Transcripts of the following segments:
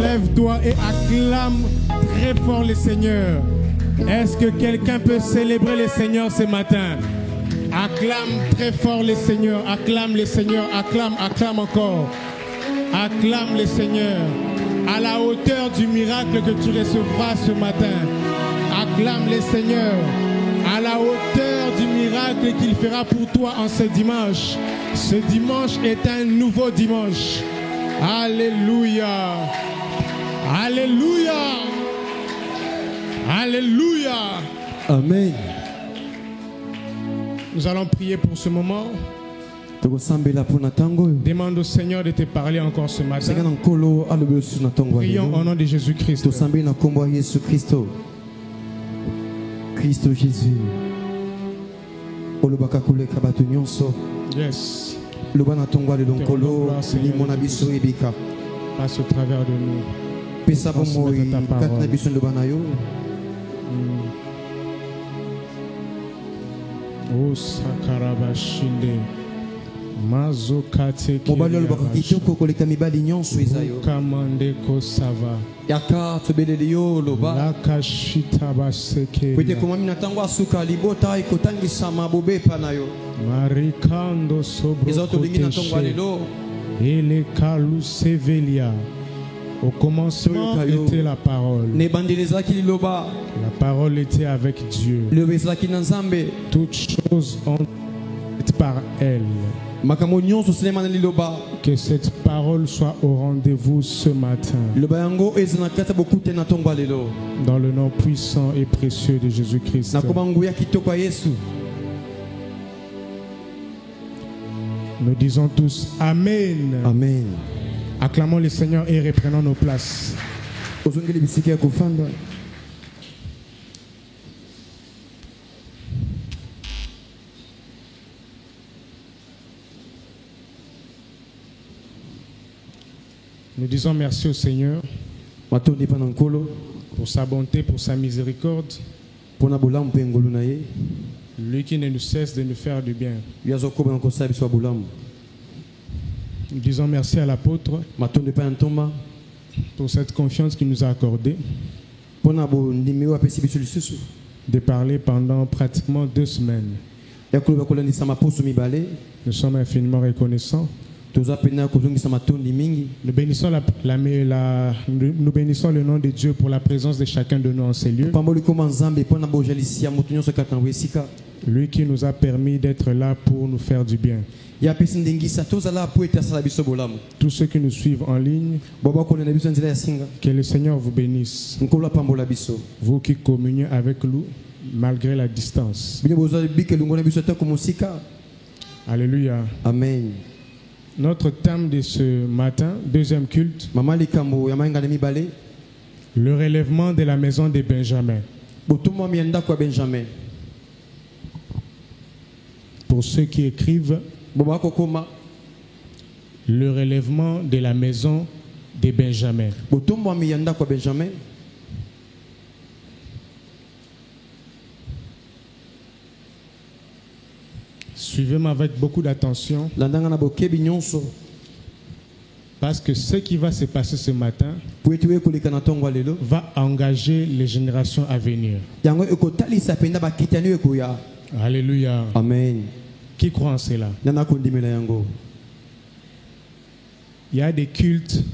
Lève-toi et acclame très fort le Seigneur. Est-ce que quelqu'un peut célébrer le Seigneur ce matin? Acclame très fort le Seigneur. Acclame le Seigneur. Acclame, acclame encore. Acclame le Seigneur. À la hauteur du miracle que tu recevras ce matin. Acclame le Seigneur. À la hauteur du miracle qu'il fera pour toi en ce dimanche. Ce dimanche est un nouveau dimanche. Alléluia. Alléluia. Alléluia. Amen. Nous allons prier pour ce moment. Demande au Seigneur de te parler encore ce matin. Prions au nom de Jésus-Christ. Christ Jésus. Yes. Passe au travers de nous. Oh Sakarabashinde. Mazokate Kamande Kosava. Yaka tobelelio loba. Lakashita baseke. Pwete komami natango asuka libota ikotangi sama bobe panayo. Marikando sobro. Ezoto lingi natango alelo. Ele kalu sevelia. Au commencement était la parole. La parole était avec Dieu. Toutes choses ont été par elle. Que cette parole soit au rendez-vous ce matin. Dans le nom puissant et précieux de Jésus-Christ. Nous disons tous Amen. Amen. Acclamons le Seigneur et reprenons nos places. Nous disons merci au Seigneur pour sa bonté, pour sa miséricorde. Lui qui ne nous cesse de nous faire du bien. Nous disons merci à l'apôtre pour cette confiance qu'il nous a accordée de parler pendant pratiquement 2 semaines. Nous sommes infiniment reconnaissants. Nous bénissons, nous bénissons le nom de Dieu pour la présence de chacun de nous en ces lieux. Lui qui nous a permis d'être là pour nous faire du bien. Tous ceux qui nous suivent en ligne, que le Seigneur vous bénisse. Vous qui communiez avec nous malgré la distance. Alléluia. Amen. Notre thème de ce matin, deuxième culte, le relèvement de la maison de Benjamin. Pour ceux qui écrivent, le relèvement de la maison de Benjamin. Suivez-moi avec beaucoup d'attention. Parce que ce qui va se passer ce matin va engager les générations à venir. Alléluia. Amen. Qui croit en cela? Il y a des cultes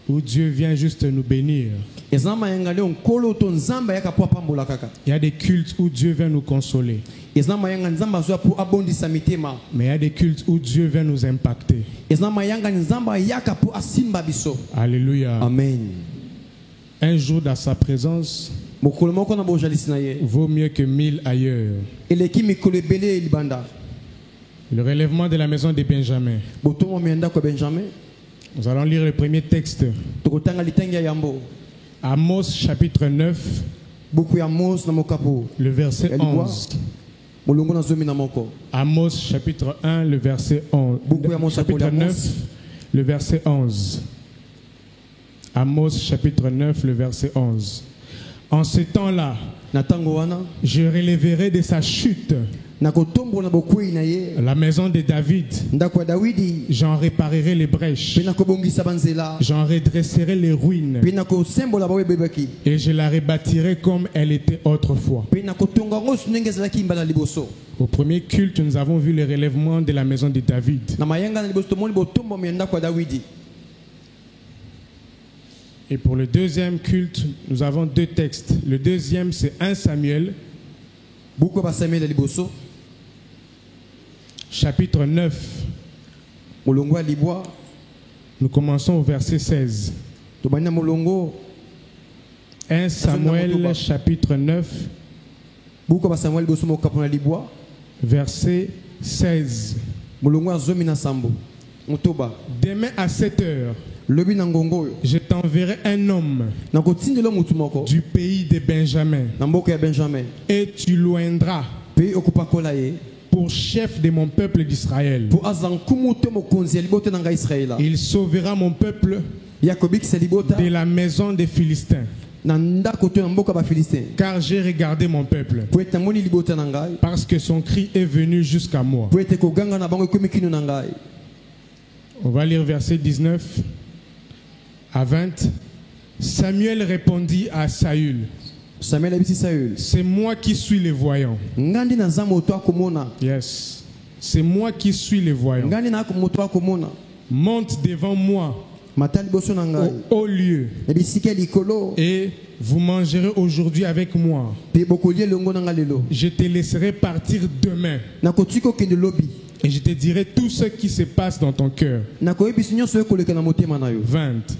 où Dieu vient juste nous bénir. Il y a des cultes où Dieu vient nous consoler. Mais il y a des cultes où Dieu vient nous impacter. Alléluia. Amen. Un jour dans sa présence vaut mieux que 1000 ailleurs. Le relèvement de la maison de Benjamin. Nous allons lire le premier texte. Amos chapitre 9, le verset 11. Amos chapitre 1, le verset 11. Chapitre 9, le verset 11. Amos chapitre 9, le verset 11. En ce temps-là, na tango wana je relèverai de sa chute na kotombola bokwei na ye la maison de David. ndako ya Dawidi J'en réparerai les brèches. pe na kobongisa banzela J'en redresserai les ruines. pe na kosembola bawe bebaki Et je la rebâtirai comme elle était autrefois. pe na kotonga ngo ndenge ezalaki mbala liboso. Au premier culte, nous avons vu le relèvement de la maison de David. Na mayanga na liboso tomoni botombo me ndako ya Dawidi. Et pour le deuxième culte, nous avons deux textes. Le deuxième, c'est 1 Samuel, buku ba Samuel ya liboso chapitre 9. molongo ya libwa Nous commençons au verset 16. tobani na molongo 1 Samuel, chapitre 9, buku ba Samuel liboso mokapo na libwa verset 16. molongo ya zomi na sambo motoba. Demain à 7 heures, Lobi na ngongo oyo je t'enverrai un homme na kotindela mutu moko du pays de Benjamin, na mboka ya Benjamin et tu loindras pe okupakola ye pour chef de mon peuple d'Israël. po aza nkumu te mokonzi ya libota na ngai Israela. Il sauvera mon peuple ya kobikisa libota de la maison des Philistins, na ndako to na mboka ba Philistin car j'ai regardé mon peuple, po ete namoni libota na ngai parce que son cri est venu jusqu'à moi. po ete koganga na bango ekomi kino na ngai. On va lire verset 19 à 20. Samuel répondit à Saül, Samuel abisi Saül c'est moi qui suis le voyant. ngandi na nzambe moto akomona Yes, c'est moi qui suis le voyant. ngandi na moto akomona Monte devant moi mata liboso na ngai au haut lieu, na bisika ya likolo et vous mangerez aujourd'hui avec moi. pe bokolia elongo na ngai lelo Je te laisserai partir demain, na kotika okende lobi et je te dirai tout ce qui se passe dans ton cœur. na koyebisi nyonso ekoleka na motema na yo. 20.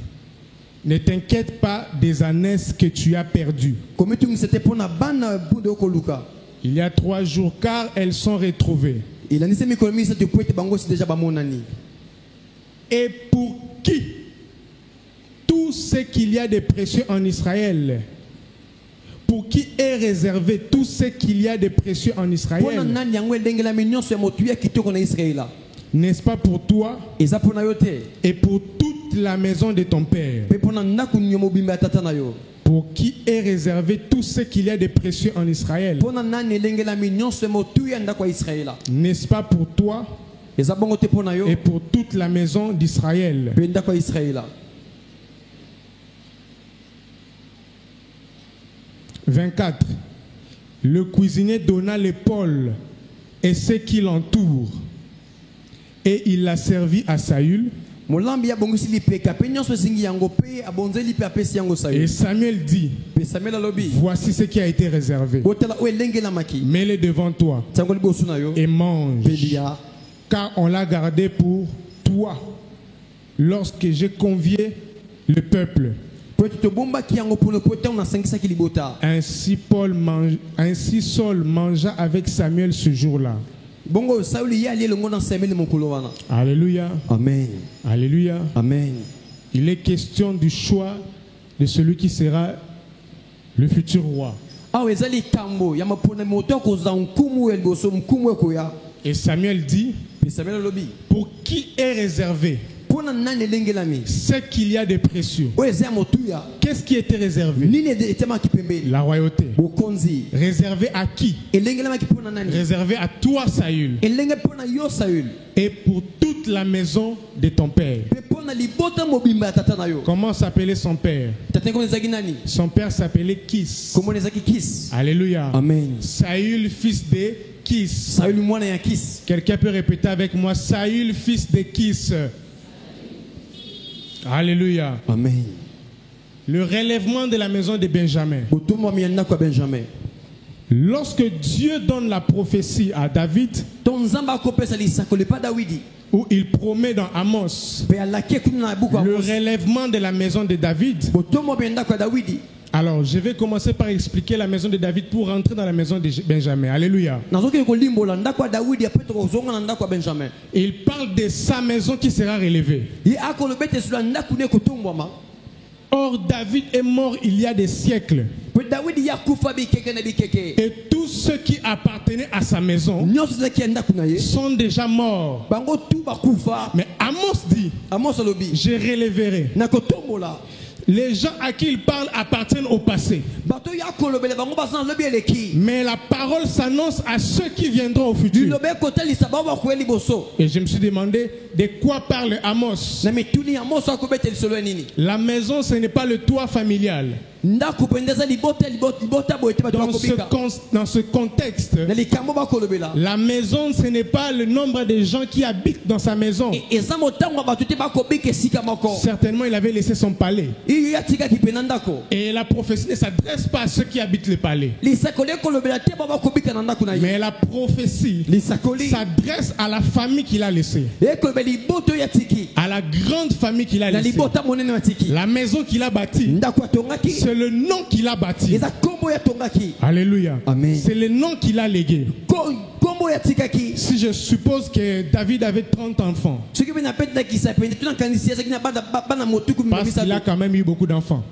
Ne t'inquiète pas des ânesses que tu as perdues. komitungisa te mpo na bana bunde okoluka Il y a 3 jours, car elles sont retrouvées. elandisi mikolo misato po ete bango si deja bamonani. Et pour qui tout ce qu'il y a de précieux en Israël, pour qui est réservé tout ce qu'il y a de précieux en mpo na Israël, nani yango elengelami nyonso ya motu ya kitoko na Israela. n'est-ce pas pour toi eza mpo na yo te et pour toute la maison de ton père, mpe mpo na ndako nyonso mobimba ya tata na yo. pour qui est réservé tout ce qu'il y a de précieux en Israël, mpo na nani elengelami nyonso ya motu ya ndako ya Israela. n'est-ce pas pour toi eza bongo te mpo na yo et pour toute la maison d'Israël. mpe ndako ya Israela. 24. Le cuisinier donna l'épaule et ce qui l'entoure, et il l'a servi à Saül. molambi abongisi lipeka mpe nyonso ezingi yango mpe abonzeli mpe apesi yango Et Saül. Samuel dit, mpe Samuel alobi voici ce qui a été réservé. botala oyo elengelamaki Mets-le devant toi ntango liboso na yo et mange, mpe lia car on l'a gardé pour toi lorsque j'ai convié le peuple. po ete tobombaki yango mpona po ntango nasangisaki libota. Ainsi Saul mangea avec Samuel ce jour-là. bongo Saül ye ali elongo na Samuel mokolo wana. Alléluia. Amen. Alléluia. Amen. Il est question du choix de celui qui sera le futur roi. awa eza likambo ya mapona moto akozala nkumu ya liboso nkumu ekoya. Et Samuel dit, mpe Samuel alobi pour qui est réservé mpona nani elengelami ce qu'il y a de précieux? oyo eza ya motuya Qu'est-ce qui était réservé? nini etemaki pembeni La royauté. bokonzi Réservé à qui? elengelamaki mpona nani Réservé à toi, Saül, elenge mpona yo Saül et pour toute la maison de ton père. mpe mpona libota mobimba ya tata na yo. Comment s'appelait son père? tata nkombo ezalaki nani? Son père s'appelait Kis. komona ezalaki Kis. Alléluia. Amen. Saül, fils de Kis. Saül mwana ya Kis. Quelqu'un peut répéter avec moi, Saül, fils de Kis. Alléluia. Amen. Le relèvement de la maison de Benjamin. botomwami ya ndako ya Benjamin. Lorsque Dieu donne la prophétie à David, to nzambe akopesa lisakoli epa Dawidi où il promet dans Amos mpe alaki kuna na buku ya le Amos. relèvement de la maison de David. botomwami ya ndako ya Dawidi. Alors, je vais commencer par expliquer la maison de David pour rentrer dans la maison de Benjamin. Alléluia. nazokende kolimbola ndako ya Dawidi apre tokozonga na ndako ya Benjamin. Il parle de sa maison qui sera relevée. ye akoloba ete esolo ya ndako ne ekotombwama. Or, David est mort il y a des siècles. mpe Dawidi ye akufa bikeke na bikeke. Et tous ceux qui appartenaient à sa maison nyonso ezalaki ya ndako na ye sont déjà morts. bango tu bakufa. Mais Amos dit, Amos alobi je relèverai. nakotombola Les gens à qui il parle appartiennent au passé. Mais la parole s'annonce à ceux qui viendront au futur. Et je me suis demandé de quoi parle Amos. La maison, ce n'est pas le toit familial. Dans ce contexte, la maison, ce n'est pas le nombre de gens qui habitent dans sa maison. Certainement, il avait laissé son palais. Et la prophétie ne s'adresse pas à ceux qui habitent le palais. Mais la prophétie s'adresse à la famille qu'il a laissée. À la grande famille qu'il a laissée. La maison qu'il a bâtie. C'est le nom qu'il a bâti. Alléluia. C'est le nom qu'il a légué. Si je suppose que David avait 30 enfants, parce qu'il a quand même eu beaucoup d'enfants.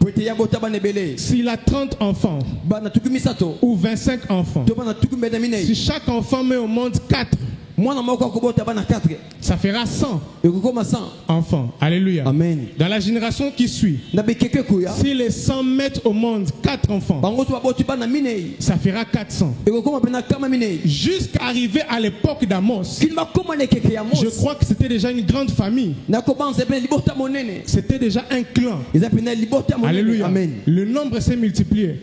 S'il a 30 enfants ou 25 enfants, si chaque enfant met au monde 4, ça fera 100 enfants. Alléluia. Amen. Dans la génération qui suit, si les 100 mettent au monde 4 enfants, ça fera 400. Jusqu'à arriver à l'époque d'Amos, je crois que c'était déjà une grande famille. C'était déjà un clan. Alléluia. Amen. Le nombre s'est multiplié.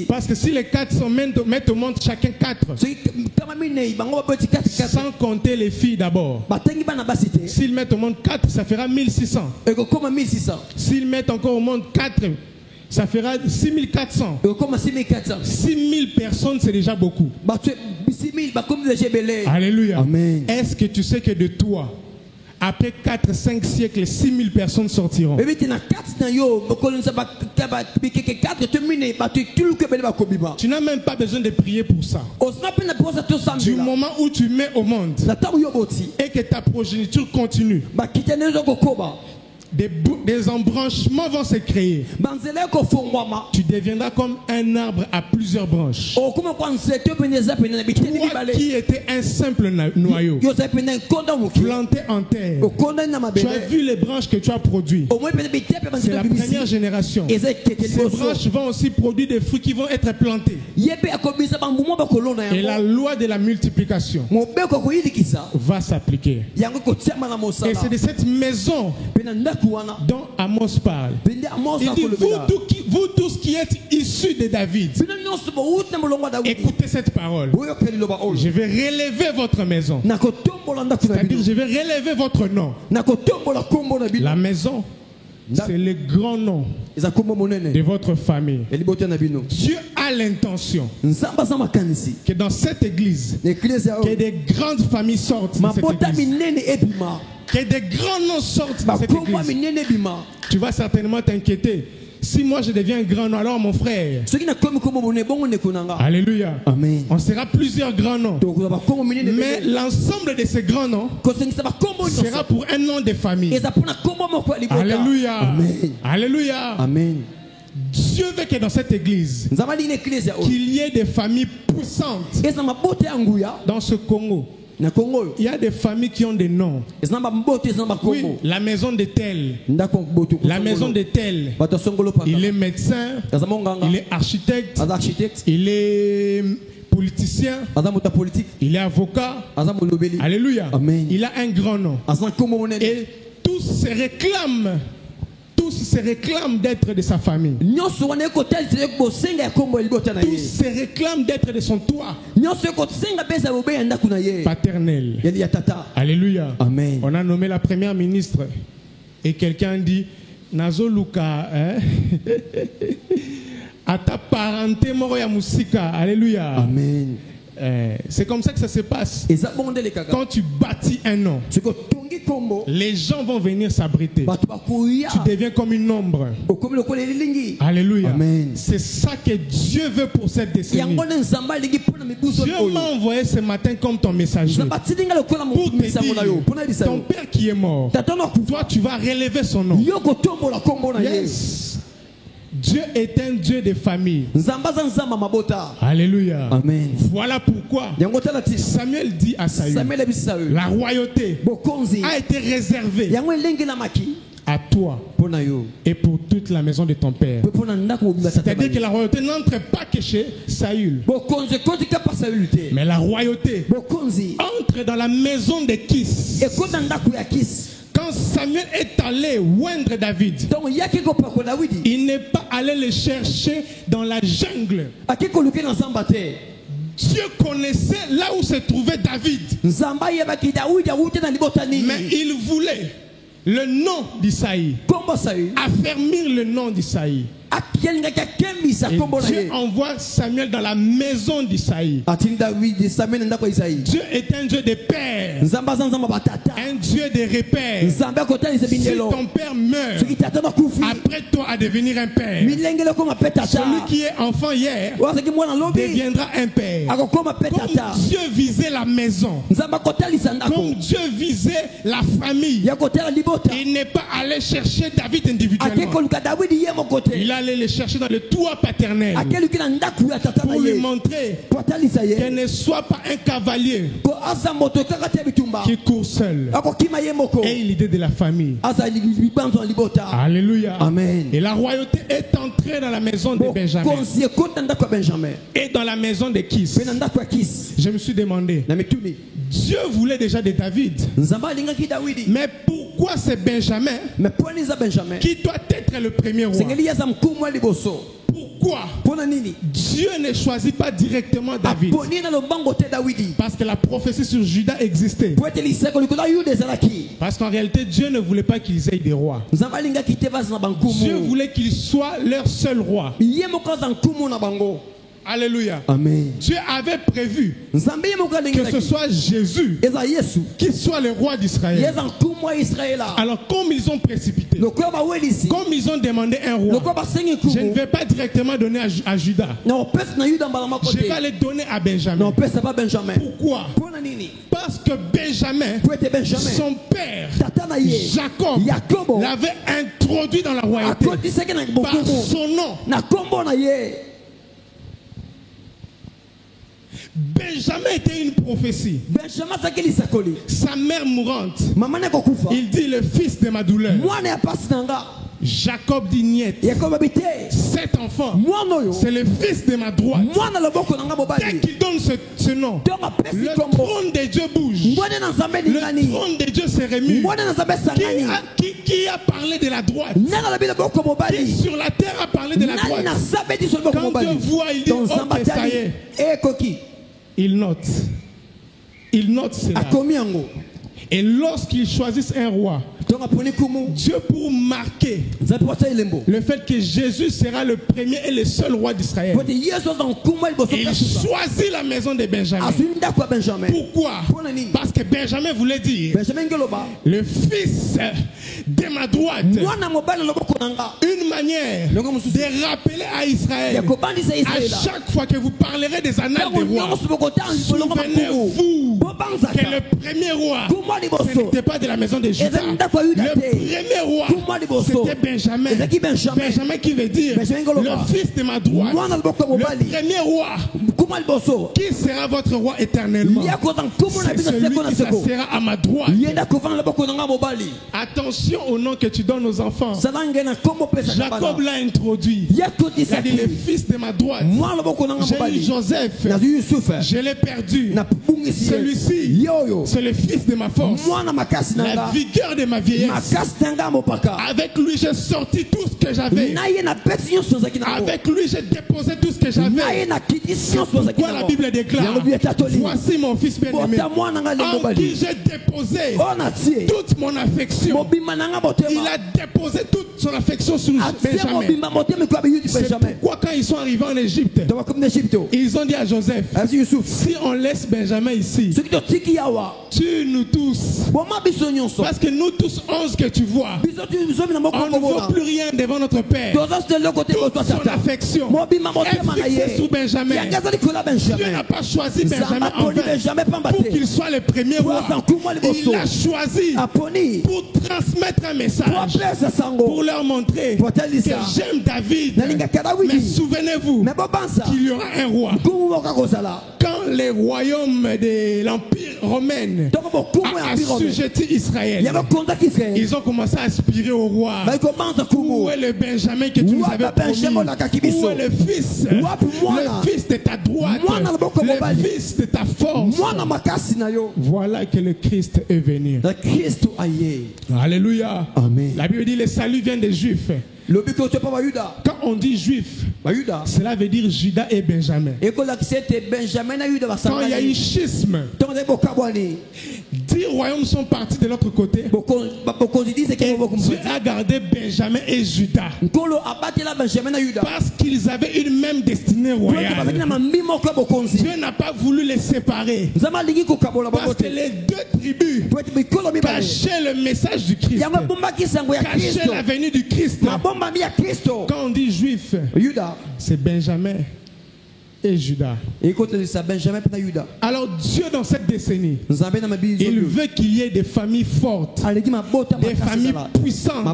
Parce que si les 400 mettent au monde chacun 4, sans compter les filles d'abord, s'ils mettent au monde 4, ça fera 1600. S'ils mettent encore au monde 4, ça fera 6400. 6000 personnes, c'est déjà beaucoup. Alléluia. Est-ce que tu sais que de toi, après 4-5 siècles, 6000 personnes sortiront? Tu n'as même pas besoin de prier pour ça. Du moment où tu mets au monde et que ta progéniture continue, des embranchements vont se créer. Tu deviendras comme un arbre à plusieurs branches. Toi qui étais un simple noyau planté en terre, tu as vu les branches que tu as produites. C'est la première génération. Ces branches vont aussi produire des fruits qui vont être plantés. Et la loi de la multiplication va s'appliquer. Et c'est de cette maison dont Amos parle. Il dit, vous tous qui êtes issus de David, écoutez cette parole. Je vais relever votre maison. C'est-à-dire, je vais relever votre nom. La maison, c'est le grand nom de votre famille. Dieu a l'intention que dans cette église, que des grandes familles sortent de cette église. Que des grands noms sortent de cette église. Tu vas certainement t'inquiéter. Si moi je deviens un grand nom, alors mon frère. Alléluia. Amen. On sera plusieurs grands noms. Mais l'ensemble de ces grands noms sera pour un nom de famille. Alléluia. Amen. Alléluia. Amen. Dieu veut que dans cette église, qu'il y ait des familles puissantes. Dans ce Congo, il y a des familles qui ont des noms. Oui, la maison de tel. La maison de tel. Il est médecin. Il est architecte. Il est politicien. Il est avocat. Alléluia. Amen. Il a un grand nom. Et tous se réclament. Tous se réclament d'être de sa famille. Tous se réclament d'être de son toit paternel. Alléluia. Amen. On a nommé la première ministre et quelqu'un dit Nazo Luka à ta parenté moro ya musika. Alléluia. Amen. C'est comme ça que ça se passe. Quand tu bâtis un nom, les gens vont venir s'abriter. Tu deviens comme une ombre. Alléluia. C'est ça que Dieu veut pour cette décennie. Dieu m'a envoyé ce matin comme ton messager pour te dire, ton père qui est mort, toi tu vas relever son nom. Yes. Dieu est un Dieu de famille. Alléluia. Amen. Voilà pourquoi Samuel dit à Saül, la royauté a été réservée à toi et pour toute la maison de ton père. C'est-à-dire que la royauté n'entre pas que chez Saül. Mais la royauté entre dans la maison de Kis. Quand Samuel est allé oindre David, il n'est pas allé le chercher dans la jungle. Dieu connaissait là où se trouvait David. Mais il voulait le nom d'Isaïe, affermir le nom d'Isaïe. Dieu envoie Samuel dans la maison d'Isaïe. Dieu est un Dieu de père, un Dieu de repères. Si ton père meurt, après toi à devenir un père. Celui qui est enfant hier deviendra un père. Comme Dieu visait la maison, comme Dieu visait la famille, il n'est pas allé chercher David individuellement. Il allait le chercher dans le toit paternel pour lui montrer qu'elle ne soit pas un cavalier qui court seul. Et l'idée de la famille. Alléluia. Amen. Et la royauté est entrée dans la maison de Benjamin et dans la maison de Kis. Je me suis demandé, Dieu voulait déjà de David, mais pourquoi c'est Benjamin qui doit être le premier roi? Pourquoi Dieu ne choisit pas directement David? Parce que la prophétie sur Judas existait. Parce qu'en réalité, Dieu ne voulait pas qu'ils aient des rois. Dieu voulait qu'ils soient leur seul roi. Alléluia. Amen. Dieu avait prévu que ce soit Jésus qui soit le roi d'Israël. Alors comme ils ont précipité, comme ils ont demandé un roi, je ne vais pas directement donner à Judas. Je vais le donner à Benjamin. Pourquoi? Parce que Benjamin, son père, Jacob, l'avait introduit dans la royauté par son nom. Benjamin était une prophétie. Sa mère mourante, il dit le fils de ma douleur. Jacob dit niet. Cet enfant, c'est le fils de ma droite. Dès qu'il donne ce nom, le trône de Dieu bouge. Le trône de Dieu se remue. Qui a parlé de la droite? Qui sur la terre a parlé de la droite? Quand Dieu voit, il dit ok, ça y est. Il note cela. Et lorsqu'ils choisissent un roi, Dieu pour marquer le fait que Jésus sera le premier et le seul roi d'Israël, il choisit la maison de Benjamin. Pourquoi? Parce que Benjamin voulait dire le fils de ma droite. Une manière de rappeler à Israël, à chaque fois que vous parlerez des annales des rois, souvenez-vous que le premier roi, ce n'était pas de la maison de Juda. Le premier roi, c'était Benjamin. Benjamin qui veut dire le fils de ma droite. Le premier roi qui sera votre roi éternellement, c'est celui qui s'assera à ma droite. Attention au nom que tu donnes aux enfants. Jacob l'a introduit. Il a dit le fils de ma droite. J'ai eu Joseph, je l'ai perdu. Celui-ci, c'est le fils de ma force, la vigueur de ma vieillesse. Avec lui j'ai sorti tout ce que j'avais. Avec lui j'ai déposé tout ce que j'avais. C'est pourquoi la Bible déclare: voici mon fils bien-aimé, en qui j'ai déposé toute mon affection. Il a déposé toute son affection sur Benjamin. C'est pourquoi quand ils sont arrivés en Égypte, ils ont dit à Joseph: si on laisse Benjamin ici, tue nous tous. Parce que nous tous 11 que tu vois, on ne vaut plus rien devant notre Père. Toute son affection est fixée sur Benjamin. Dieu n'a pas choisi Benjamin en vain pour qu'il soit le premier roi. Il l'a choisi pour transmettre un message, pour leur montrer que j'aime David. Mais souvenez-vous qu'il y aura un roi. Quand quand les royaumes de l'Empire romain a assujetti Israël, ils ont commencé à aspirer au roi. Où est le Benjamin que tu nous avais promis? Où est le fils? Le fils de ta droite, le fils de ta force. Voilà que le Christ est venu. Alléluia. Amen. La Bible dit le salut vient des Juifs. Quand on dit juif, cela veut dire Judas et Benjamin. Quand il y a eu schisme, 10 royaumes sont partis de l'autre côté. Et Dieu a gardé Benjamin et Judas parce qu'ils avaient une même destinée royale. Dieu n'a pas voulu les séparer parce que les deux tribus cachaient le message du Christ, cachaient la venue du Christ. Quand on dit juif, c'est Benjamin et Judas. Alors Dieu dans cette décennie, il veut qu'il y ait des familles fortes, des familles puissantes.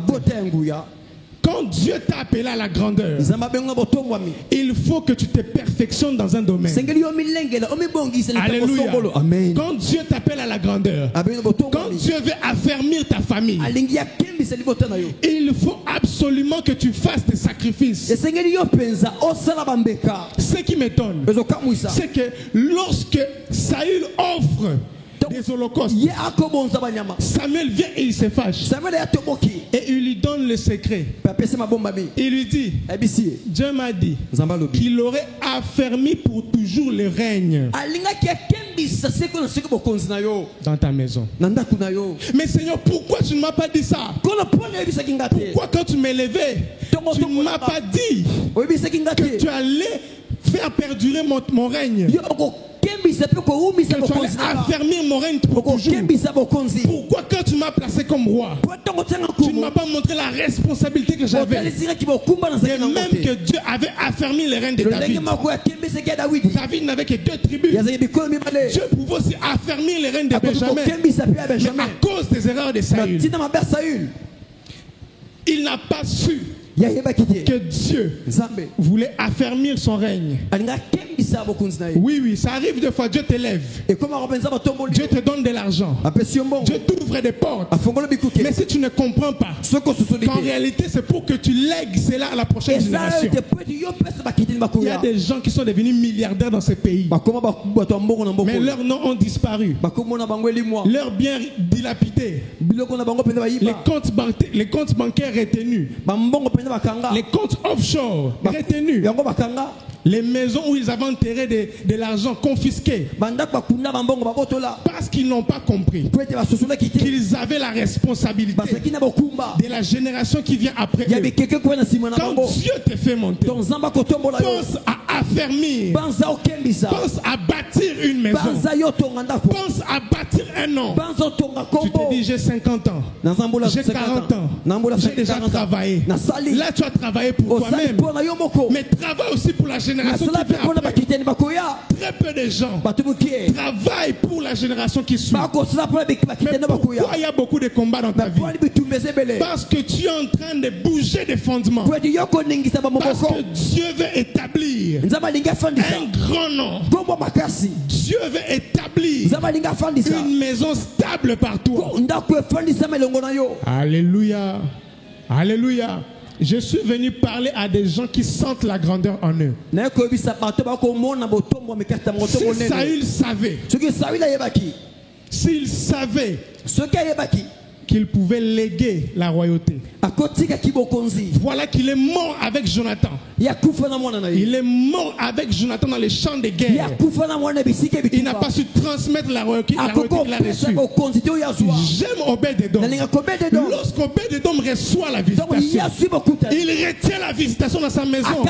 Quand Dieu t'a appelé à la grandeur, il faut que tu te perfectionnes dans un domaine. Alléluia. Quand Dieu t'appelle à la grandeur, quand Dieu veut affermir ta famille, il faut absolument que tu fasses des sacrifices. Ce qui m'étonne, c'est que lorsque Saül offre des holocaustes, Samuel vient et il se fâche. Et il lui donne le secret. Il lui dit, Dieu m'a dit qu'il aurait affermi pour toujours le règne dans ta maison. Mais Seigneur, pourquoi tu ne m'as pas dit ça? Pourquoi quand tu m'es levé, tu ne m'as pas dit que tu allais faire perdurer mon règne, que tu allais affermir mon règne pour toujours? Pourquoi quand tu m'as placé comme roi, tu ne m'as pas montré la responsabilité que j'avais? Et même que Dieu avait affermi le règne de David. David n'avait que 2 tribus. Dieu pouvait aussi affermir le règne de Benjamin. Mais à cause des erreurs de Saül, il n'a pas su que Dieu voulait affermir son règne. Oui, ça arrive des fois, Dieu t'élève, Dieu te donne de l'argent, Dieu t'ouvre des portes. Mais si tu ne comprends pas qu'en réalité c'est pour que tu lègues cela à la prochaine génération. Il y a des gens qui sont devenus milliardaires dans ce pays, mais leurs noms ont disparu, leurs biens dilapidés, les comptes bancaires retenus, les comptes offshore retenus, les maisons où ils avaient enterré de l'argent confisqué, parce qu'ils n'ont pas compris qu'ils avaient la responsabilité de la génération qui vient après eux. Quand Dieu te fait monter, pense à affermir, pense à bâtir une maison, pense à bâtir un nom. Tu te dis j'ai 50 ans, j'ai 40 ans, j'ai déjà travaillé. Là tu as travaillé pour toi-même, mais travaille aussi pour la génération qui vient après. Très peu de gens travaillent pour la génération qui suit. Mais pourquoi il y a beaucoup de combats dans ta vie? Parce que tu es en train de bouger des fondements. Parce que Dieu veut établir un grand nom. Dieu veut établir une maison stable par toi. Alléluia. Alléluia. Je suis venu parler à des gens qui sentent la grandeur en eux. Si Saül savait, s'il savait qu'il pouvait léguer la royauté, voilà qu'il est mort avec Jonathan. Il est mort avec Jonathan dans les champs de guerre. Il n'a pas su transmettre la royauté qu'il a reçue. J'aime Obed-Edom. Lorsqu'Obed-Edom reçoit la visitation, il retient la visitation dans sa maison.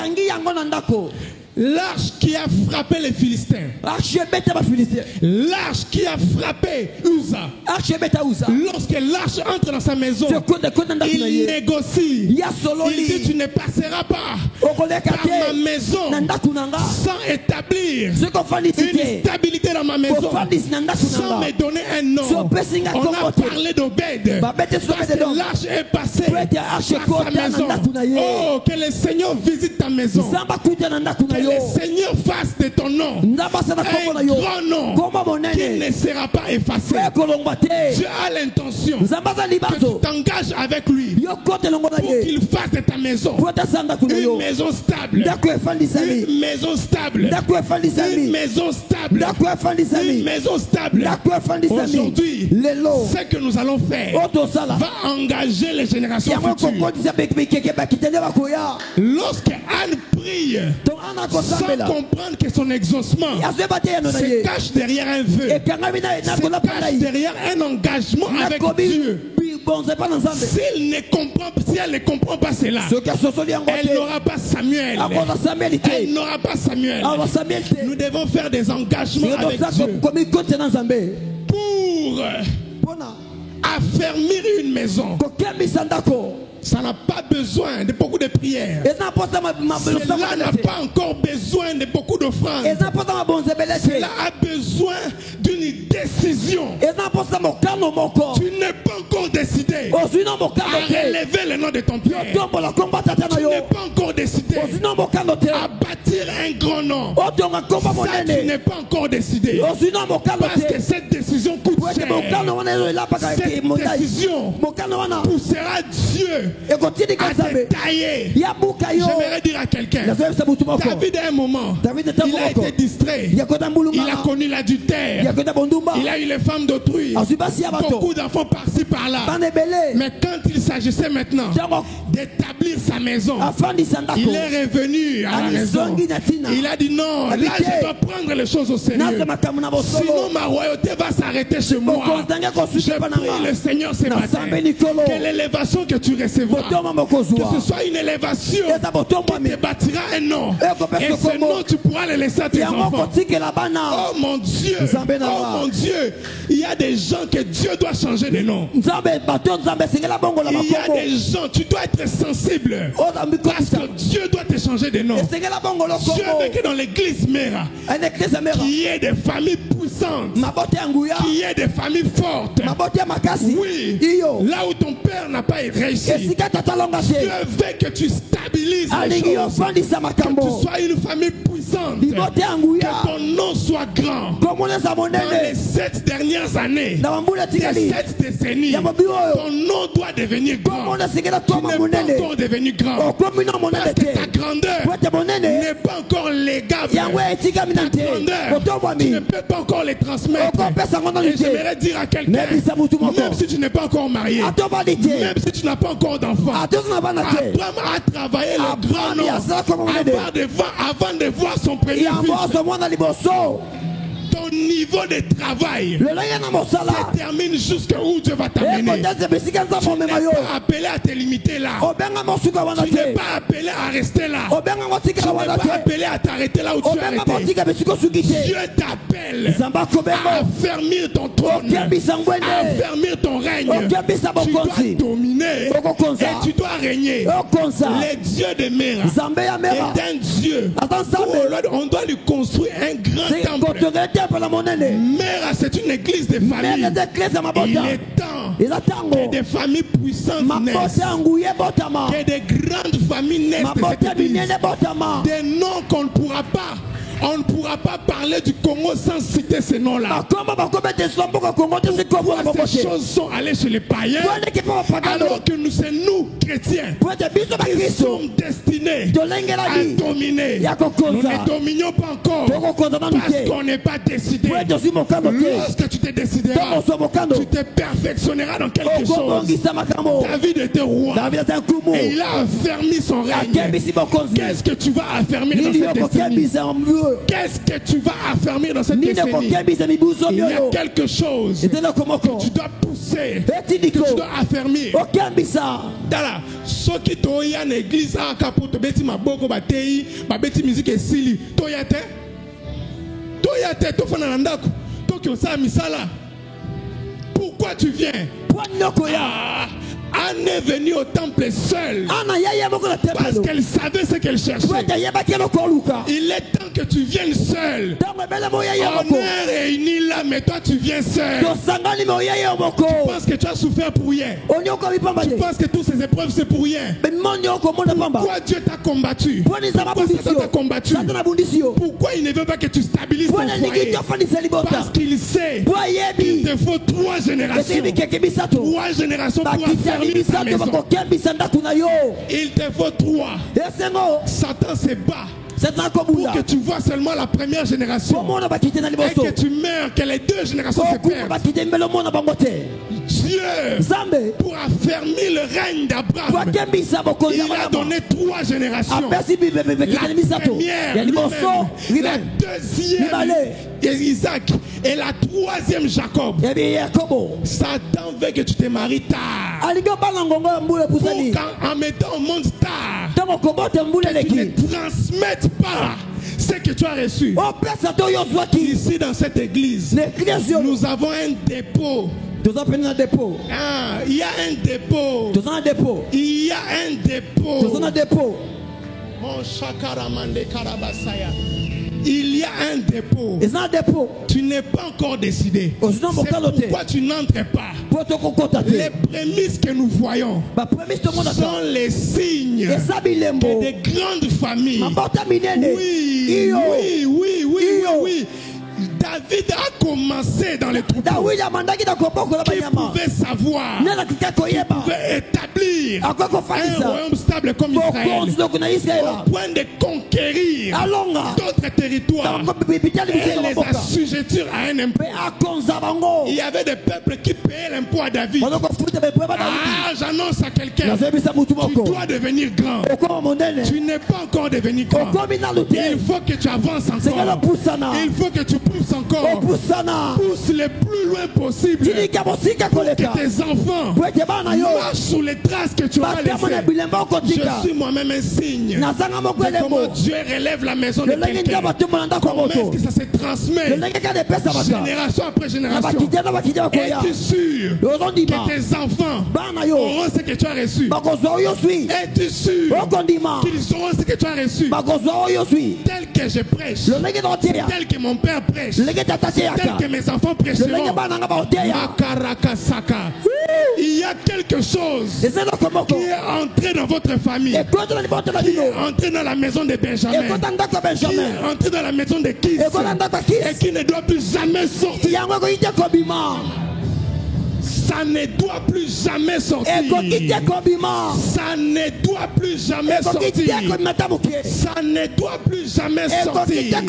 L'arche qui a frappé les Philistins, l'arche qui a frappé Uza, lorsque l'arche entre dans sa maison, il négocie. Il dit tu ne passeras pas par ma maison sans établir une stabilité dans ma maison, sans me donner un nom. On a parlé d'Obed parce que l'arche est passée par sa maison. Oh, que le Seigneur visite ta maison, que le Seigneur fasse de ton nom un grand nom qui ne sera pas effacé. Tu as l'intention que tu t'engages avec lui pour qu'il fasse de ta maison une maison stable, une maison stable, une maison stable, une maison stable. Aujourd'hui, ce que nous allons faire va engager les générations futures. Lorsque Anne prie sans comprendre que son exaucement se cache derrière un vœu, se cache derrière un engagement avec Dieu, si elle ne comprend pas cela, elle n'aura pas Samuel. Elle n'aura pas Samuel. Nous devons faire des engagements avec Dieu pour affermir une maison. Ça n'a pas besoin de beaucoup de prières. Cela n'a pas encore besoin de beaucoup d'offrandes. Cela a besoin d'une décision. Tu n'es pas encore décidé à relever le nom de ton Père. Tu n'es pas encore décidé à bâtir un grand nom. Ça, tu n'es pas encore décidé. Parce que cette décision coûte cher. Cette décision poussera Dieu à détailler. J'aimerais dire à quelqu'un, David à un moment, il a été distrait. Il a connu l'adultère. Il a eu les femmes d'autrui. Beaucoup d'enfants par-ci par-là. Mais quand il s'agissait maintenant d'établir sa maison, il est revenu à la raison. Il a dit non, là je dois prendre les choses au sérieux. Sinon ma royauté va s'arrêter chez moi. Je prie le Seigneur ce matin que l'élévation que tu recevras, que ce soit une élévation qui te bâtira un nom. Et ce nom tu pourras le laisser à tes enfants. Oh mon Dieu, il y a des gens que Dieu doit changer de nom. Il y a des gens, tu dois être sensible parce que Dieu doit te changer de nom. Dieu veut que dans l'église Mera, qu'il y ait des familles puissantes, qu'il y ait des familles fortes. Oui, là où ton père n'a pas réussi, Dieu veut que tu stabilises les choses, que tu sois une famille puissante, que ton nom soit grand. Dans les 7 dernières années, les 7 décennies, ton nom doit devenir grand. Tu n'es pas encore devenu grand parce que ta grandeur n'est pas encore légable. Ta grandeur, tu ne peux pas encore les transmettre. Et j'aimerais dire à quelqu'un, même si tu n'es pas encore marié, même si tu n'as pas encore d'enfant, Abraham a travaillé le grand nom avant de voir son premier fils. Ton niveau de travail détermine jusqu'où Dieu va t'amener. Tu n'es pas appelé à te limiter là. Tu n'es pas appelé à rester là. Tu n'es pas appelé à t'arrêter là où tu es arrêté. Dieu t'appelle à affermir ton trône, à affermir ton règne. Tu dois dominer et tu dois régner. Le Dieu de Mera est un Dieu où on doit lui construire un grand temple. Mera, c'est une église de famille. Il est temps que des familles puissantes naissent, que des grandes familles naissent de cette église. Des noms qu'on ne pourra pas. On ne pourra pas parler du Congo sans citer ces noms-là. Ces choses sont allées chez les païens, alors que c'est nous, chrétiens, qui sommes destinés à dominer. Nous ne dominions pas encore parce qu'on n'est pas décidé. Lorsque tu te décideras, tu te perfectionneras dans quelque chose. David était roi et il a affermi son règne. Qu'est-ce que tu vas affermir dans cette décennie? Qu'est-ce que tu vas affermir dans cette décennie? Il y a quelque chose que tu dois pousser, que tu dois affermir. Dala, ceux qui t'ont eu en église, à Kapoto, Beti Maboko, Batei, Babeti musique et Sili, Toyate, Tofanandako, Tokyo Samisala. Pourquoi tu viens? Anne est venue au temple seule parce qu'elle savait ce qu'elle cherchait. Il est temps que tu viennes seul. On est réunis là, mais toi tu viens seul. Tu penses que tu as souffert pour rien. Tu penses que toutes ces épreuves c'est pour rien. Pourquoi Dieu t'a combattu? Pourquoi Satan t'a combattu? Pourquoi il ne veut pas que tu stabilises ton foyer? Parce qu'il sait qu'il te faut 3 générations. 3 générations pour affermir ta maison. Il te faut 3. Satan se bat pour que tu vois seulement la première génération et que tu meurs, que les 2 générations se perdent. Dieu, pour affermir le règne d'Abraham, il a donné 3 générations. La première, la deuxième, Isaac, et la 3e, Jacob. Satan veut que tu te maries tard. Pour qu'en mettant au monde tard, tu ne transmettes pas ce que tu as reçu. Ici dans cette église, nous avons un dépôt. Ah, il y a un dépôt. Il y a un dépôt. Mon chakaramande karabasaya. Il y a un dépôt. Tu n'es pas encore décidé. C'est pourquoi tu n'entres pas. Les prémices que nous voyons sont les signes que des grandes familles. Oui. David a commencé dans les troupeaux. Qui pouvait savoir, qui pouvait établir un royaume stable comme Israël, au point de conquérir d'autres territoires et les assujettir à un impôt. Il y avait des peuples qui payaient l'impôt à David. Ah, j'annonce à quelqu'un, tu dois devenir grand. Tu n'es pas encore devenu grand. Il faut que tu avances encore. Il faut que tu pousses encore. Pousse le plus loin possible pour que tes enfants marchent sous les traces que tu as laissées. Je suis moi-même un signe de comment Dieu relève la maison de quelqu'un. Comment est-ce que ça se transmet génération après génération. Es-tu sûr que tes enfants auront ce que tu as reçu? Es-tu sûr qu'ils auront ce que tu as reçu? Tel que je prêche, tel que mon père prêche, tel que mes enfants prêcheront. Il y a quelque chose qui est entré dans votre famille, qui est entré dans la maison de Benjamin, qui est entré dans la maison de Kis et qui ne doit plus jamais sortir. Ça ne doit plus jamais sortir. Ça ne doit plus jamais sortir. Ça ne doit plus jamais sortir.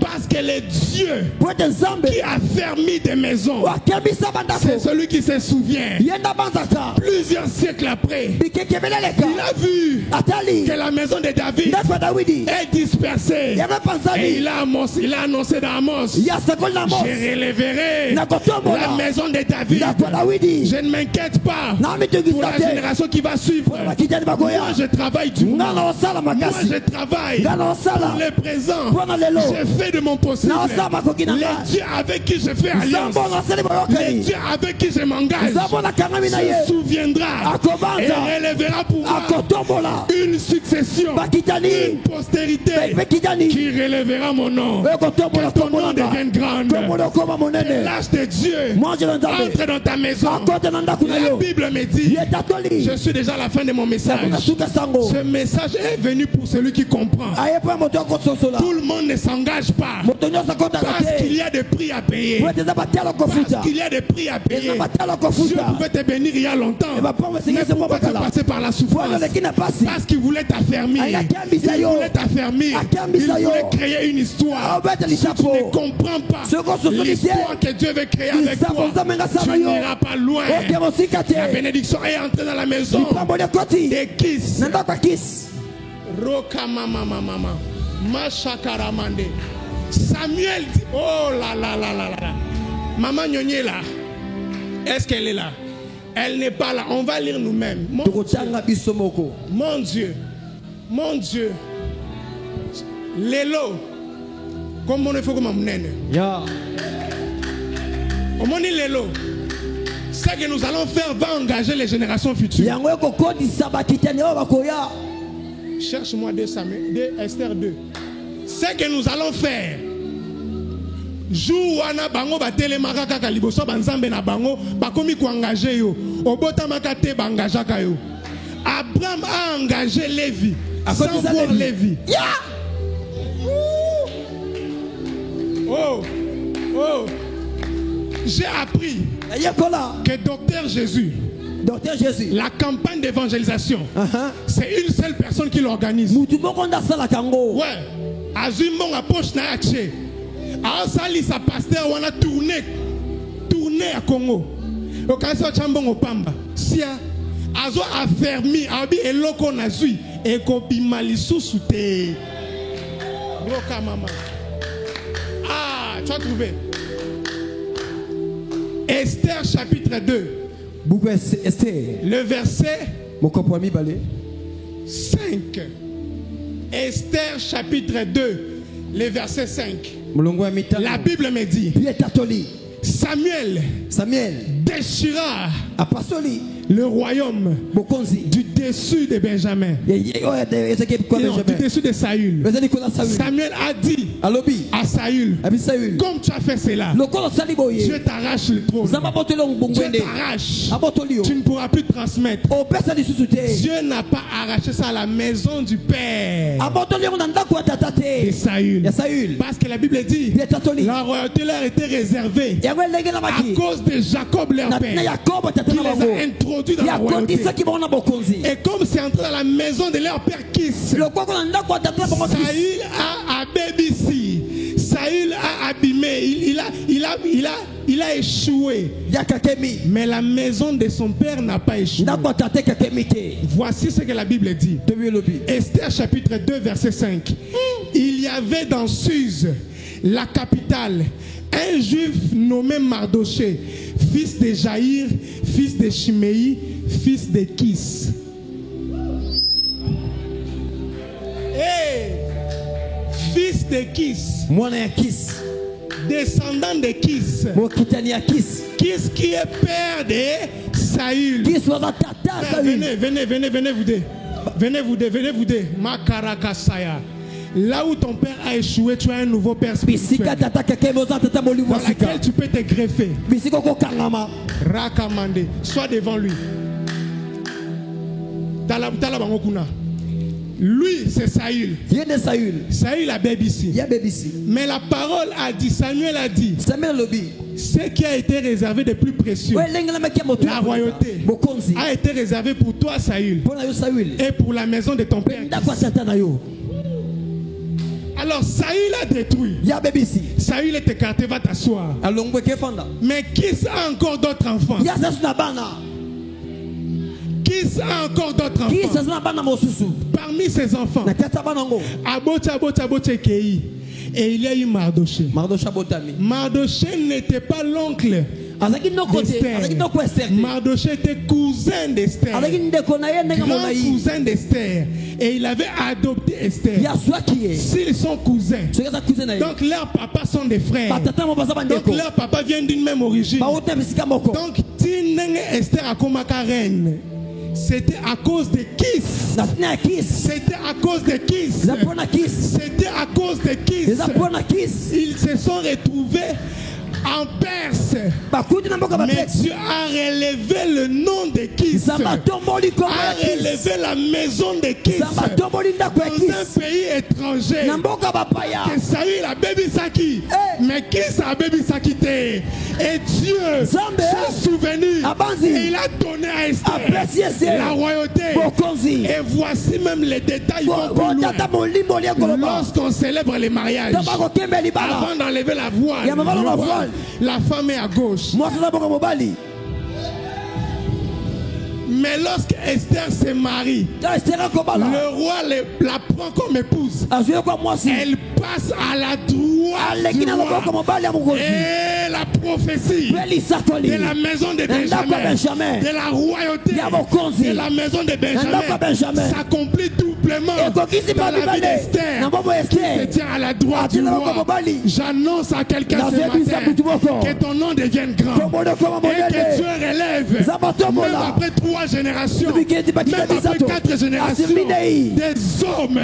Parce que le Dieu qui a fermé des maisons, c'est celui qui se souvient. Plusieurs siècles après, il a vu que la maison de David est dispersée. Et il a annoncé dans Amos, je relèverai la maison de David. Je ne m'inquiète pas pour la génération qui va suivre. Moi je travaille du monde. Moi je travaille pour le présent. Je fais de mon possible. Les dieux avec qui je fais alliance, les dieux avec qui je m'engage, se souviendra et relèvera pour moi une succession, une postérité qui relèvera mon nom. Que ton nom devienne grande. Que l'âge de Dieu entre dans ta maison. La Bible me dit, je suis déjà à la fin de mon message. Ce message est venu pour celui qui comprend. Tout le monde ne s'engage pas parce qu'il y a des prix à payer. Parce qu'il y a des prix à payer. Dieu pouvait te bénir il y a longtemps, mais pourquoi tu passer par la souffrance? Parce qu'il voulait t'affermir. Il voulait t'affermir. Il voulait créer une histoire. Si tu ne comprends pas l'histoire que Dieu veut créer avec toi, tu n'iras pas loin. La bénédiction est entrée dans la maison des Kis. Roka mama mama Mashakaramande. Samuel dit, oh là là là là là. Maman Nyonye là, est-ce qu'elle est là? Elle n'est pas là. On va lire nous-mêmes. Mon Dieu, mon Dieu. Lélo, comme on est fait comme un nène. On dit Lélo. Ce que nous allons faire va engager les générations futures. Cherche-moi 2 Esther 2. Ce que nous allons faire. Jour wana bango batele makaka ka liboso banzambe na bango bakomi ko engager yo. Obota makate ba engagaka yo. Abraham a engagé Lévi sans voir Lévi. Yeah. Oh. J'ai appris que Docteur Jésus, la campagne d'évangélisation, c'est une seule personne qui l'organise. Ouais. Azumon approche na yache. Asali sa pasteur wana tourner à Congo. Okasa chambon opamba. Sia azo affermi abi eloko nazui ekobima lisusu te. Roka mama. Ah, tu as trouvé. Esther chapitre 2. Le verset 5. Esther chapitre 2. Le verset 5. La Bible me dit Samuel déchira le royaume du dessus de Benjamin, du dessus de Saül. Samuel a dit à Saül, comme tu as fait cela, Dieu t'arrache le trône. Dieu t'arrache. Tu ne pourras plus transmettre. Dieu n'a pas arraché ça à la maison du père de Saül. Parce que la Bible dit la royauté leur était réservée à cause de Jacob leur père, qui les a introduits dans la royauté. Et comme c'est entré dans la maison de leur père Kis, Saül a abébissi, Saül a abîmé, il a échoué. Mais la maison de son père n'a pas échoué. Voici ce que la Bible dit. Esther chapitre 2 verset 5. Il y avait dans Suse, la capitale, un juif nommé Mardoché, fils de Jaïr, fils de Chiméi, fils de Kis. Fils de Kis. Descendant de Kis. Kis qui est père de Saül. Venez vous deux. Makarakasaya. Là où ton père a échoué, tu as un nouveau père spirituel dans lequel tu peux te greffer. Rakamande, sois devant lui. Lui, c'est Saül. Saül a bébé ici. Mais la parole a dit, Samuel a dit, ce qui a été réservé de plus précieux, la royauté, a été réservé pour toi, Saül, et pour la maison de ton père. Alors Saül a détruit. Saül est écarté, va t'asseoir. Mais qui a encore d'autres enfants? Qui a encore d'autres enfants? Parmi ses enfants, et il y a eu Mardoché. Mardoché n'était pas l'oncle d'Esther. Mardoché était cousin d'Esther, grand cousin d'Esther, et il avait adopté Esther. S'ils sont cousins, donc leurs papas sont des frères, donc leur papa vient d'une même origine. Donc Esther a comme reine. C'était à cause de Kis. C'était à cause de Kis. C'était à cause de Kis. Ils se sont retrouvés en Perse. Mais Dieu a relevé le nom de Kis, a relevé la maison de Kis dans un pays étranger. Que Saül a bébi Saki, mais Kis a bébi Saki. Et Dieu s'est souvenu et il a donné à Esther la royauté. Et voici même les détails vont plus loin. Lorsqu'on célèbre les mariages, avant d'enlever la voile, la femme est à gauche. Mais lorsque Esther se marie, le roi la prend comme épouse. Elle passe à la droite. Et la prophétie de la maison de Benjamin, de la royauté de la maison de Benjamin, s'accomplit tout simplement dans la vie d'Esther qui se tient à la droite du roi. J'annonce à quelqu'un ce matin que ton nom devienne grand et que Dieu relève, même après 3 générations, même après 4 générations, des hommes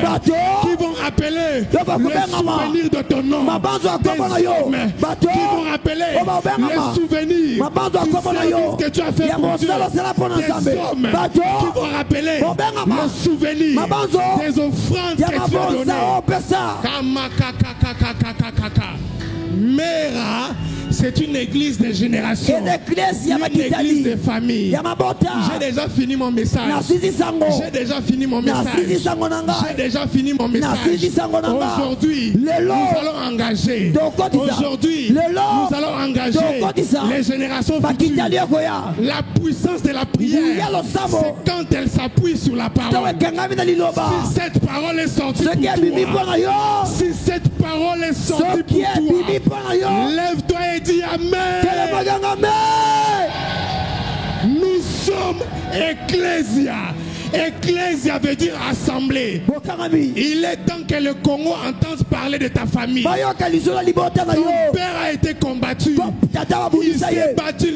qui vont rappeler le souvenir de ton nom, des hommes qui vont rappeler le souvenir du service que tu as fait pour Dieu, des hommes qui vont rappeler le souvenir des offrandes que tu as données. Mera, c'est une église de génération, une église de famille. J'ai déjà fini mon message. J'ai déjà fini mon message. J'ai déjà fini mon message. Aujourd'hui, nous allons engager. Aujourd'hui, nous allons engager les générations futures. La puissance de la prière, c'est quand elle s'appuie sur la parole. Si cette parole est sortie pour toi, si cette parole est sortie pour toi, lève-toi et dis Amen. Nous sommes Ecclésia. Ecclésia veut dire assemblée. Il est temps que le Congo entende parler de ta famille. Ton père a été combattu. Il s'est battu,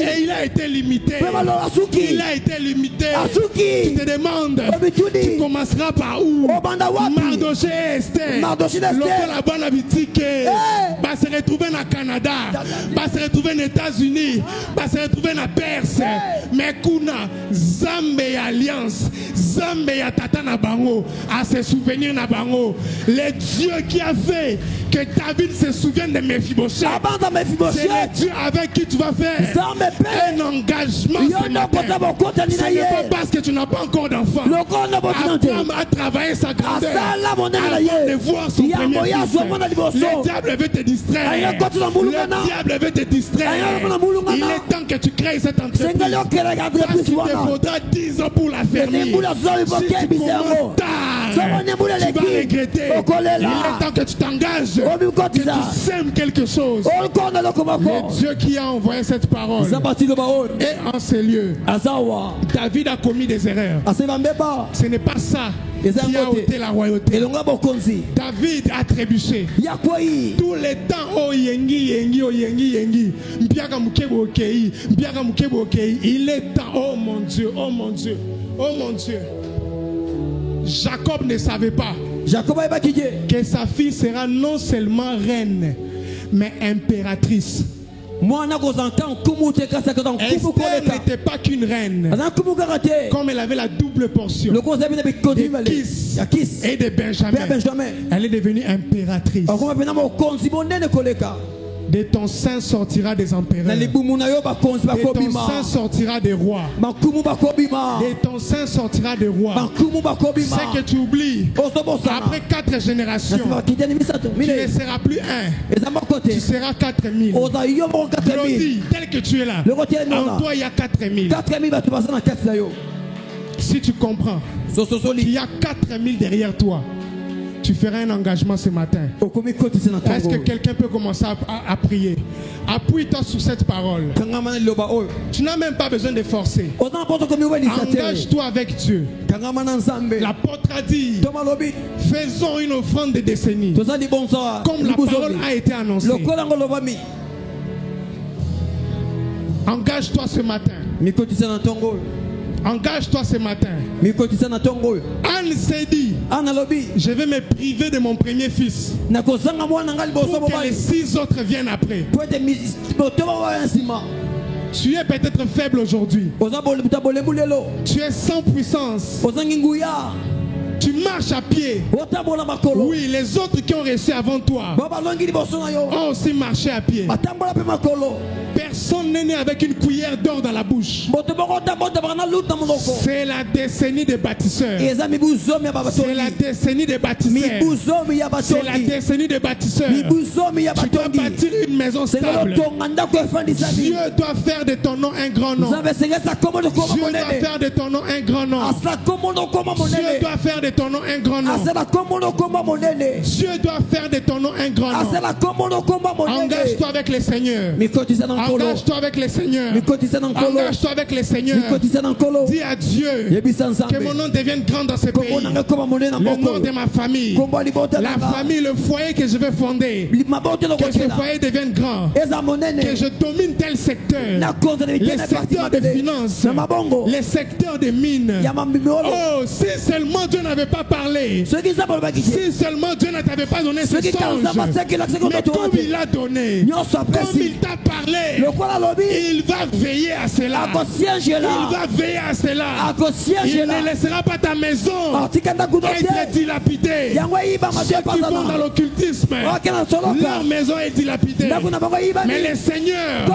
et il a été limité. Il a été limité. Tu te demandes, tu commenceras par où? Mardoché et Esther. La bonne habitude va se retrouver au Canada, va se retrouver aux États-Unis, va se retrouver en Perse. Mais Kuna, Zambe alliance, Zambe ya tata na bango, à se souvenir na bango. Le Dieu qui a fait que David se souvienne de Mephibosheth, c'est le Dieu avec qui tu vas faire un engagement ce matin. Ce n'est pas parce que tu n'as pas encore d'enfant. Abraham a travaillé sa grandeur avant de voir son premier fils. Le diable veut te distraire. Le diable veut te distraire. Il est temps que tu crées cette entreprise. Parce qu'il te faudra 10 ans pour la fermer. Si tu commences tard, tu vas regretter. Il est temps que tu t'engages, que tu sèmes quelque chose. Le Dieu qui a envoyé cette parole est en ces lieux. David a commis des erreurs. Ce n'est pas ça qui a ôté la royauté. David a trébuché. Tous les temps, oh yengi, mpiaka mukebo okei. Il est temps, oh mon Dieu, oh mon Dieu, oh mon Dieu. Jacob ne savait pas que sa fille sera non seulement reine, mais impératrice. Esther n'était pas qu'une reine, comme elle avait la double portion de Kis et de Benjamin. Elle est devenue impératrice. De ton sein sortira des empereurs. De ton sein sortira des rois. De ton sein sortira des rois. C'est que tu oublies. Après 4 générations, tu ne seras plus un. Tu seras 4000. Tel que tu es là, en toi il y a 4000. Si tu comprends qu'il y a 4000 derrière toi, tu feras un engagement ce matin. Est-ce que quelqu'un peut commencer à prier? Appuie-toi sur cette parole. Tu n'as même pas besoin de forcer. Engage-toi avec Dieu. L'apôtre a dit, faisons une offrande de décennies, comme la parole a été annoncée. Engage-toi ce matin. Engage-toi ce matin. Anne s'est dit, je vais me priver de mon premier fils pour que les 6 autres viennent après. Tu es peut-être faible aujourd'hui. Tu es sans puissance. Tu marches à pied. Oui, les autres qui ont réussi avant toi ont aussi marché à pied. Personne n'est né avec une cuillère d'or dans la bouche. C'est la décennie des bâtisseurs. C'est la décennie des bâtisseurs. C'est la décennie des bâtisseurs. Tu dois bâtir une une maison stable. Dieu doit faire de ton nom un grand nom. Dieu doit faire de ton nom un grand nom. Dieu doit faire de ton nom un grand nom. Dieu doit faire de ton nom un grand nom. Engage-toi avec le Seigneur. Engage-toi avec le Seigneur. Engage-toi avec le Seigneur. Dis à Dieu que mon nom devienne grand dans ce pays. Le nom de ma famille. La famille, le foyer que je vais fonder. Que ce foyer devienne grand. Que je domine tel secteur. Les secteurs de finances. Les secteurs de mines. Oh, si seulement Dieu n'avait pas parlé. Si seulement Dieu ne t'avait pas donné ce songe. Mais comme il a donné. Comme il t'a parlé. Il va veiller à cela. Il va veiller à cela. Il ne laissera pas ta maison être dilapidée. Ceux qui vont dans l'occultisme, leur maison est dilapidée. Mais le Seigneur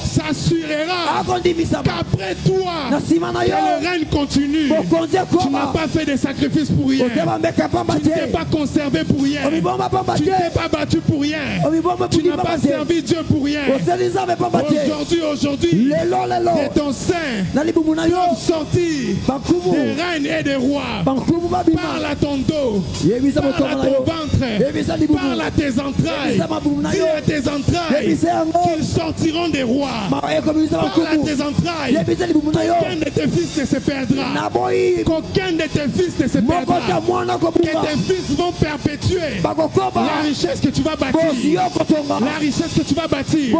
s'assurera qu'après toi, que le règne continue. Tu n'as pas fait de sacrifices pour rien. Tu ne t'es pas conservé pour rien. Tu ne t'es pas battu pour rien. Tu n'as pas servi Dieu pour rien. Aujourd'hui, de ton sein doivent sortir des reines et des rois. Parle à ton dos, parle à ton ventre, parle à tes entrailles. Dis à tes entrailles qu'ils sortiront des rois. Parle à tes entrailles qu'aucun de tes fils ne se perdra. Qu'aucun de tes fils ne se perdra. Que tes fils vont perpétuer la richesse que tu vas bâtir. La richesse que tu vas bâtir.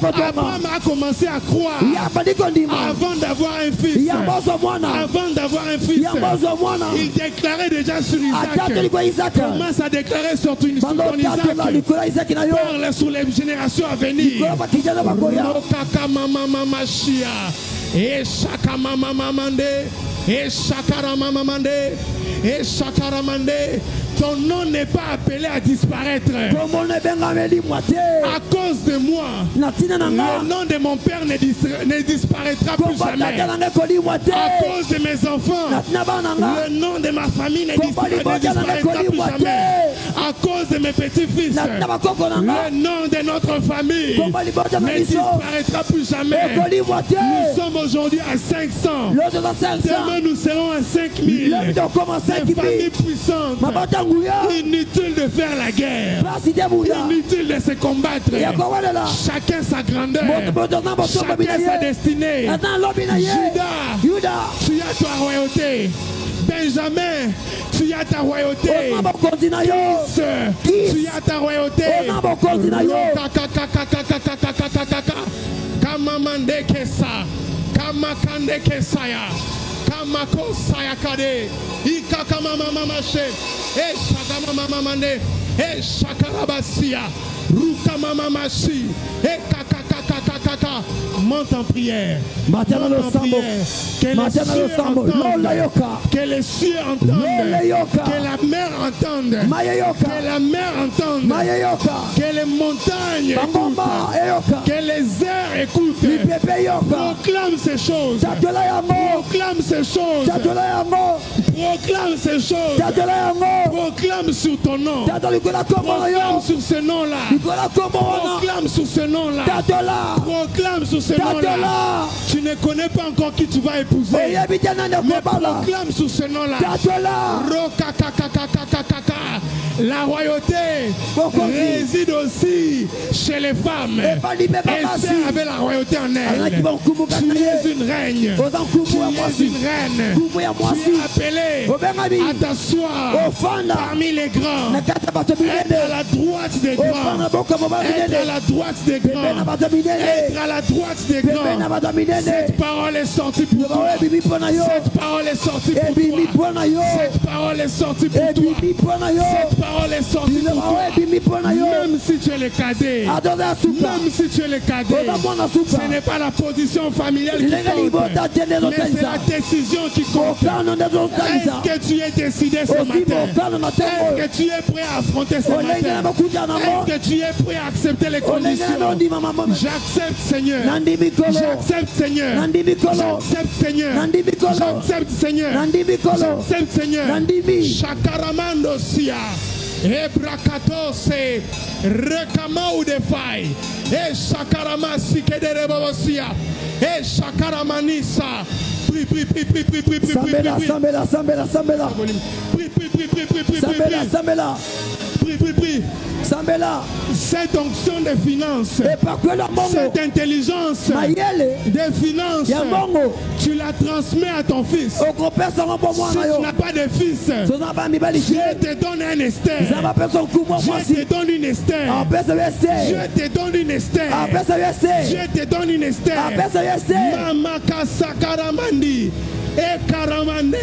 Abraham a commencé à croire avant d'avoir un fils. Avant d'avoir un fils, il déclarait déjà sur Isaac. Commence à déclarer sur ton Isaac. Parle sur les générations à venir. Et chaka mama mamande, et chakara mama mande, et chakara mande. Ton nom n'est pas appelé à disparaître. À cause de moi, le nom de mon père ne disparaîtra plus jamais. À cause de mes enfants, le nom de ma famille ne disparaîtra plus jamais. À cause de mes petits-fils, le nom de notre famille ne disparaîtra plus jamais. Nous sommes aujourd'hui à 500. Demain nous serons à 5000. Des familles puissantes. Inutile de faire la guerre. Inutile de se combattre. Chacun sa grandeur. Chacun sa destinée. Judas, tu as ta royauté. Benjamin, tu as ta royauté. Tu as ta royauté. Kamamande Kesa. Kamakande Kesaya. Kamako Sayakade. Ikakama mama she. E shakama mama mande. E shakarabasia. Rukama mama shi. E kakakakakakaka. Monte en prière. Monte en prière. Que les cieux entendent. Que la mer entende. Que la mer entende. Que les montagnes écoutent. Que les airs écoutent. Proclame ces choses. Proclame ces choses. Proclame ces choses. Proclame sur ton nom. Proclame sur ce nom-là. Proclame sur ce nom-là. Proclame sur ce nom-là. Tu ne connais pas encore qui tu vas épouser. Mais proclame sur ce nom-là. La royauté réside aussi chez les femmes. Esther avait la royauté en elle. Tu es une reine. Tu es une reine. Tu es appelée à t'asseoir parmi les grands. Être à la droite des grands. Être à la droite des grands. Être à la droite des grands. Cette parole est sortie pour toi. Cette parole est sortie pour toi. Cette parole est sortie pour toi. Cette parole est sortie pour toi. Même si tu es le cadet. Même si tu es le cadet. Ce n'est pas la position familiale qui compte. Mais c'est la décision qui compte. Est-ce que tu es décidé ce matin? Est-ce que tu es prêt à affronter ce matin? Est-ce que tu es prêt à accepter les conditions? J'accepte, Seigneur. J'accepte, Seigneur. J'accepte, Seigneur. J'accepte, Seigneur. J'accepte, Seigneur. Shakaramando Sia. Ebrakatose, Rekamau de Fai, et Shakaramasi Kederebosia, et Shakaramanisa. Prie, prie, prie, prie, prie, prie, prie, Sambela, prie, Sambela, Sambela, Sambela. prie, prie, prie, prie, prie, prie, Sambela, Sambela. prie, prie, prie. Sambela. Cette onction des finances, Et par quoi la mongo? cette intelligence Mayele. des finances, Ya mongo. tu la transmets à ton fils. Au gros personne pour moi Si na tu yo. n'as pas de fils, Sona ba mi bali. Dieu te donne un Esther. Zaba personne coup moi Dieu si. te donne une Esther. En pesa Dieu yese. te donne une Esther. En pesa yese. Dieu te donne une En Esther. pesa yese. Mama Kasakaramandi et Karamande,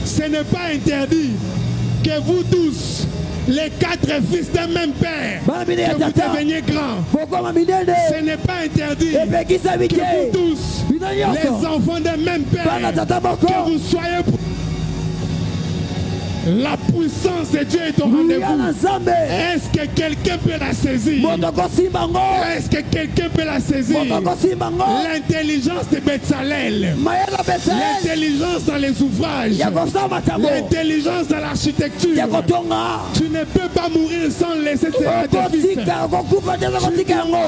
ce n'est pas interdit que vous tous, les 4 fils d'un même père, Bana bine que vous tata. deveniez grands. Pourquoi ma minene? Ce n'est pas interdit Et pe qui que s'habite. vous tous, Bina les yoso. enfants d'un même père, Bana tata que boko. vous soyez. La puissance de Dieu est au Yana rendez-vous. Zambe. Est-ce que quelqu'un peut la saisir? Motoko simbango. Est-ce que quelqu'un peut la saisir? Motoko simbango. L'intelligence de Betsalel, Mayela Bethel. l'intelligence dans les ouvrages, Yakosa matamo. l'intelligence dans l'architecture. Yakotonga. Tu ne peux pas mourir sans laisser à tes fils. Okotika okokufa tena kotika yango.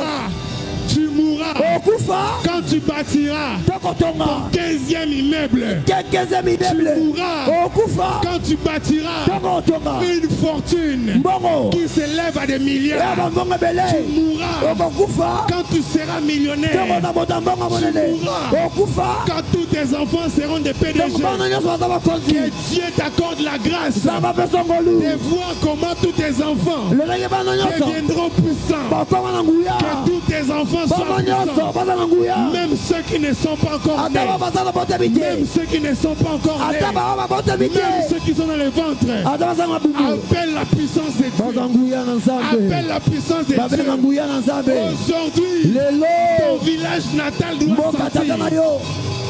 Tu mourras Okufa. quand tu bâtiras Tokotonga. 15e immeuble. Quelques Tu immeubles. mourras Okufa. quand tu bâtiras Tokotonga. une fortune Mbongo. qui s'élève à des milliards. Yaba mbongo Tu bele. mourras Okokufa. quand tu seras millionnaire. Tokona bota mbongo monene. Okufa. Quand tous tes enfants seront des PDG. Tokona nyonso baza bakonzi. Que Dieu t'accorde la grâce Zamba pesa ngolu. de voir comment tous tes enfants Lelenge bana nyonso. deviendront puissants. Bakoma na nguya. Que tous tes enfants soient Bana nyonso puissants. baza na nguya. Même ceux qui ne sont pas encore Ata nés. baza na bota bite. Même ceux qui ne sont pas encore nés. Ata ba bota bite. Même ceux qui sont dans le ventre. Ata baza na bubu. Appelle la puissance de Baza Dieu. nguya na nzambe. Appelle la puissance de Babe na Dieu. nguya na nzambe. Aujourd'hui, ton Lelo. village natal doit Mboka tata na sortir. yo.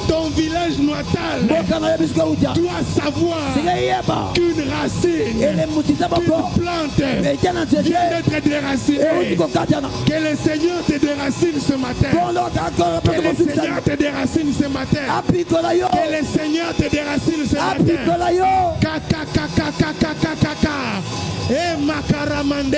Ton village natal Mboka na yo bisika uja. doit savoir Sika yeba. qu'une racine, Ele musisa bako. qu'une plante Metia na nzete. vient d'être E déracinée. uti kokatana. Que le Seigneur te déracine ce matin. Kondo takoro Que pese le musisa. Seigneur te déracine ce matin. Apikola yo. Que le Seigneur te déracine ce matin. Apikola yo. Kaka. Et Makaramande,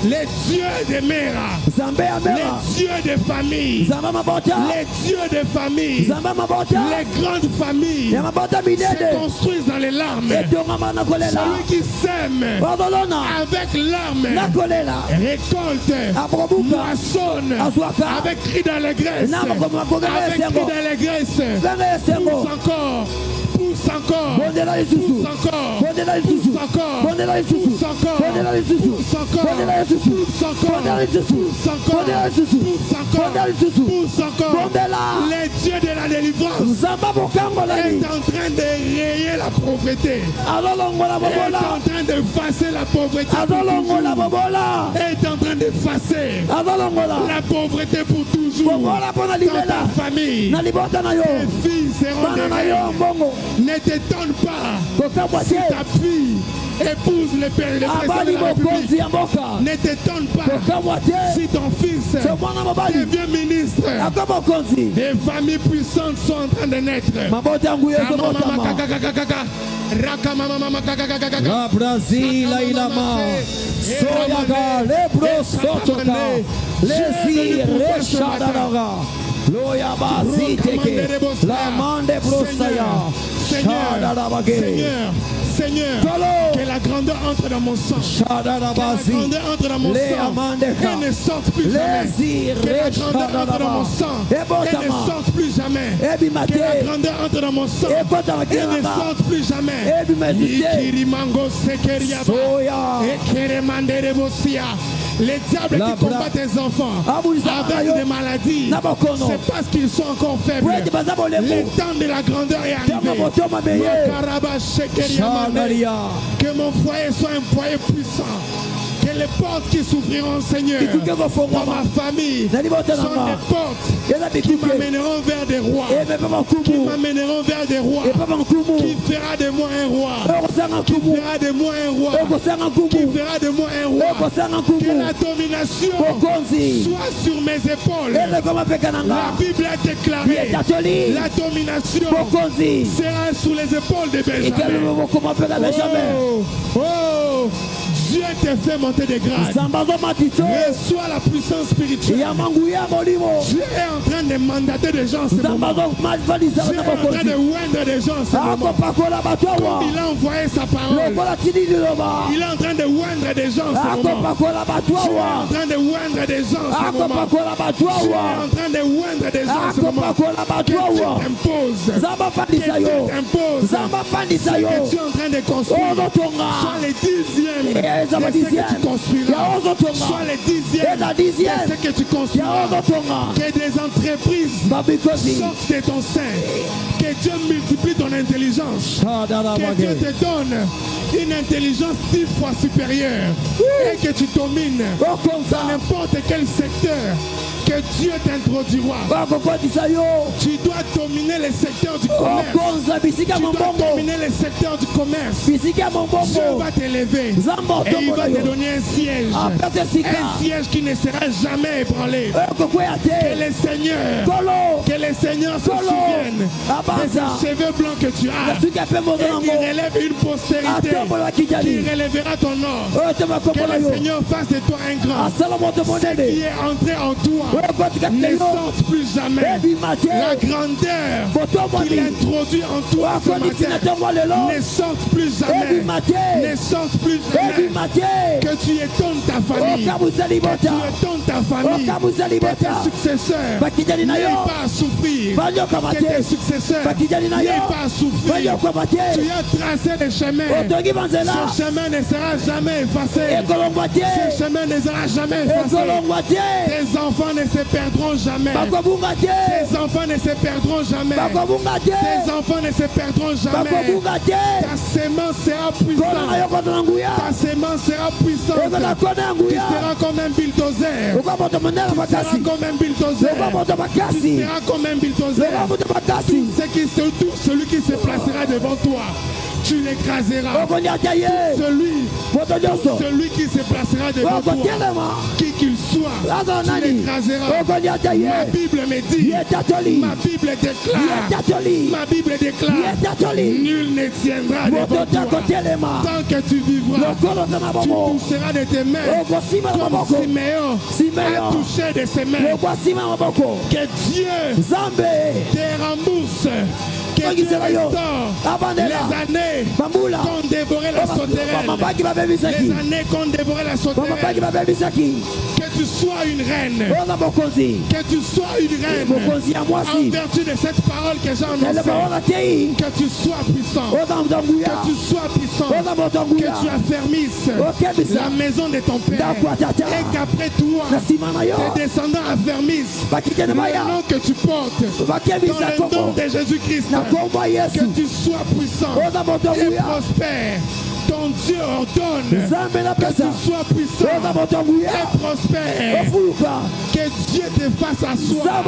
les dieux des mères, Zambe ya mera. les dieux des familles, Zamba mabota. les dieux des familles, Zamba mabota. les grandes familles Ya mabota se minene. construisent dans les larmes. Etonga mana kolela. Celui qui sème Badolona. avec larmes Na kolela. récolte, Aprobuka. moissonne Aswaka. avec cri d'allégresse, Na makoma kogela avec cri esengo. d'allégresse. Zanga esengo. Pousse encore, Bondela lisusu. pousse encore, Bondela lisusu. pousse encore, Bondela lisusu. pousse encore, Bondela lisusu. pousse encore, Bondela lisusu. pousse encore, Bondela lisusu. pousse encore, Bondela lisusu. pousse encore, Bondela lisusu. pousse encore. Bondela. Les dieux de la délivrance Zamba bokangola est ni. en train de rayer la pauvreté, Azolongola est bobola. en train de effacer la pauvreté pour Azolongola toujours, bobola. est en train d'effacer Azolongola. la pauvreté pour toujours Bobola pona dans libela. ta famille. Na libota na yo. Tes filles seront Bana des na yo reines. mbongo. Ne t'étonne pas Kokabwa si te. ta fille épouse le président Abali de la mokonzi République. ya mboka. Ne t'étonne pas Kokabwa te. si ton fils Se mwana mobali. devient ministre. Aka mokonzi. Des familles puissantes sont en train de naître. Mabota yangu yezo motama. La Brazil ilama. Soyaga lebro sotoka. Lezi reshadaraga. Loya baziteke. La mande brosaya. Shadarabage. Seigneur, que la grandeur entre dans mon sang. Que la grandeur entre dans mon sang. Et ne sorte plus jamais. Que la grandeur entre dans mon sang. Et ne sorte plus jamais. Que la grandeur entre dans mon sang. Et ne sorte plus jamais. Ikirimango sekeriaba. Ekeremandere-bosia. Les diables qui combattent tes enfants avec des maladies, c'est parce qu'ils sont encore faibles. Le temps de la grandeur est arrivé. Que mon foyer soit un foyer puissant. Que les portes qui s'ouvriront, Seigneur, dans ma famille, sont des portes qui m'amèneront vers des rois. Qui m'amèneront vers des rois. Qui fera de moi un roi. Qui fera de moi un roi. Qui fera de moi un roi. Que la domination soit sur mes épaules. La Bible a déclaré la domination sera sur les épaules de Benjamin. Oh, Dieu te fait monter des grades. Reçois la puissance spirituelle. Dieu est en train de mandater des gens en ce moment. Dieu est en train de oindre des gens en ce moment. Comme il a envoyé sa parole. Il est en train de oindre des gens en ce moment. Dieu est en train de oindre des gens en ce moment. Dieu est en train de oindre des gens en ce moment. Que Dieu t'impose. Que Dieu t'impose. Ce que tu es en train de construire. Sois les dixièmes de ce que tu construiras. Sois les dixièmes de ce que tu construiras. Que des entreprises sortent de ton sein. Que Dieu multiplie ton intelligence. Que Dieu te donne une intelligence 10 fois supérieure. Et que tu domines dans n'importe quel secteur que Dieu t'introduira. Tu dois dominer les secteurs du commerce. Tu dois dominer les secteurs du commerce. Dieu va t'élever et il va te donner un siège. Un siège qui ne sera jamais ébranlé. Que les seigneurs se souviennent de ces cheveux blancs que tu as et qui relève une postérité qui relèvera ton nom. Que le Seigneur fasse de toi un grand. Ce qui est entré en toi ne sorte plus jamais. La grandeur qu'il introduit en toi ce matin ne sorte plus jamais. Ne sorte plus jamais. Que tu étonnes ta famille. Que tu étonnes ta famille. Que tes successeurs n'aient pas à souffrir. Que tes successeurs n'aient pas à souffrir. Tu as tracé le chemin. Ce chemin ne sera jamais effacé. Ce chemin ne sera jamais effacé. Tes enfants ne se perdront jamais. Tes enfants ne se perdront jamais. Tes enfants ne se perdront jamais. Ta sémence sera puissante. Ta sémence sera puissante. Tu seras comme un bulldozer. Tu seras comme un bulldozer. Tu seras comme un bulldozer. Celui qui se placera devant toi, tu l'écraseras. Celui qui se placera devant toi, qui qu'il soit, tu l'écraseras. Ma Bible me dit, ma Bible déclare, nul ne tiendra devant toi. Tant que tu vivras, tu toucheras de tes mains comme Siméon a touché de ses mains. Que Dieu te rembourse. Que Dieu restaure les années qu'ont dévoré la sauterelle. Les années qu'ont dévoré la sauterelle. Que tu sois une reine. Que tu sois une reine. En vertu de cette parole que j'ai annoncée. Que tu sois puissant. Que tu sois puissant. Que tu affermisses la maison de ton père. Et qu'après toi, tes descendants affermissent le nom que tu portes. Dans le nom de Jésus-Christ. Que tu sois puissant et prospère. Ton Dieu ordonne que tu sois puissant et prospère. Que Dieu te fasse asseoir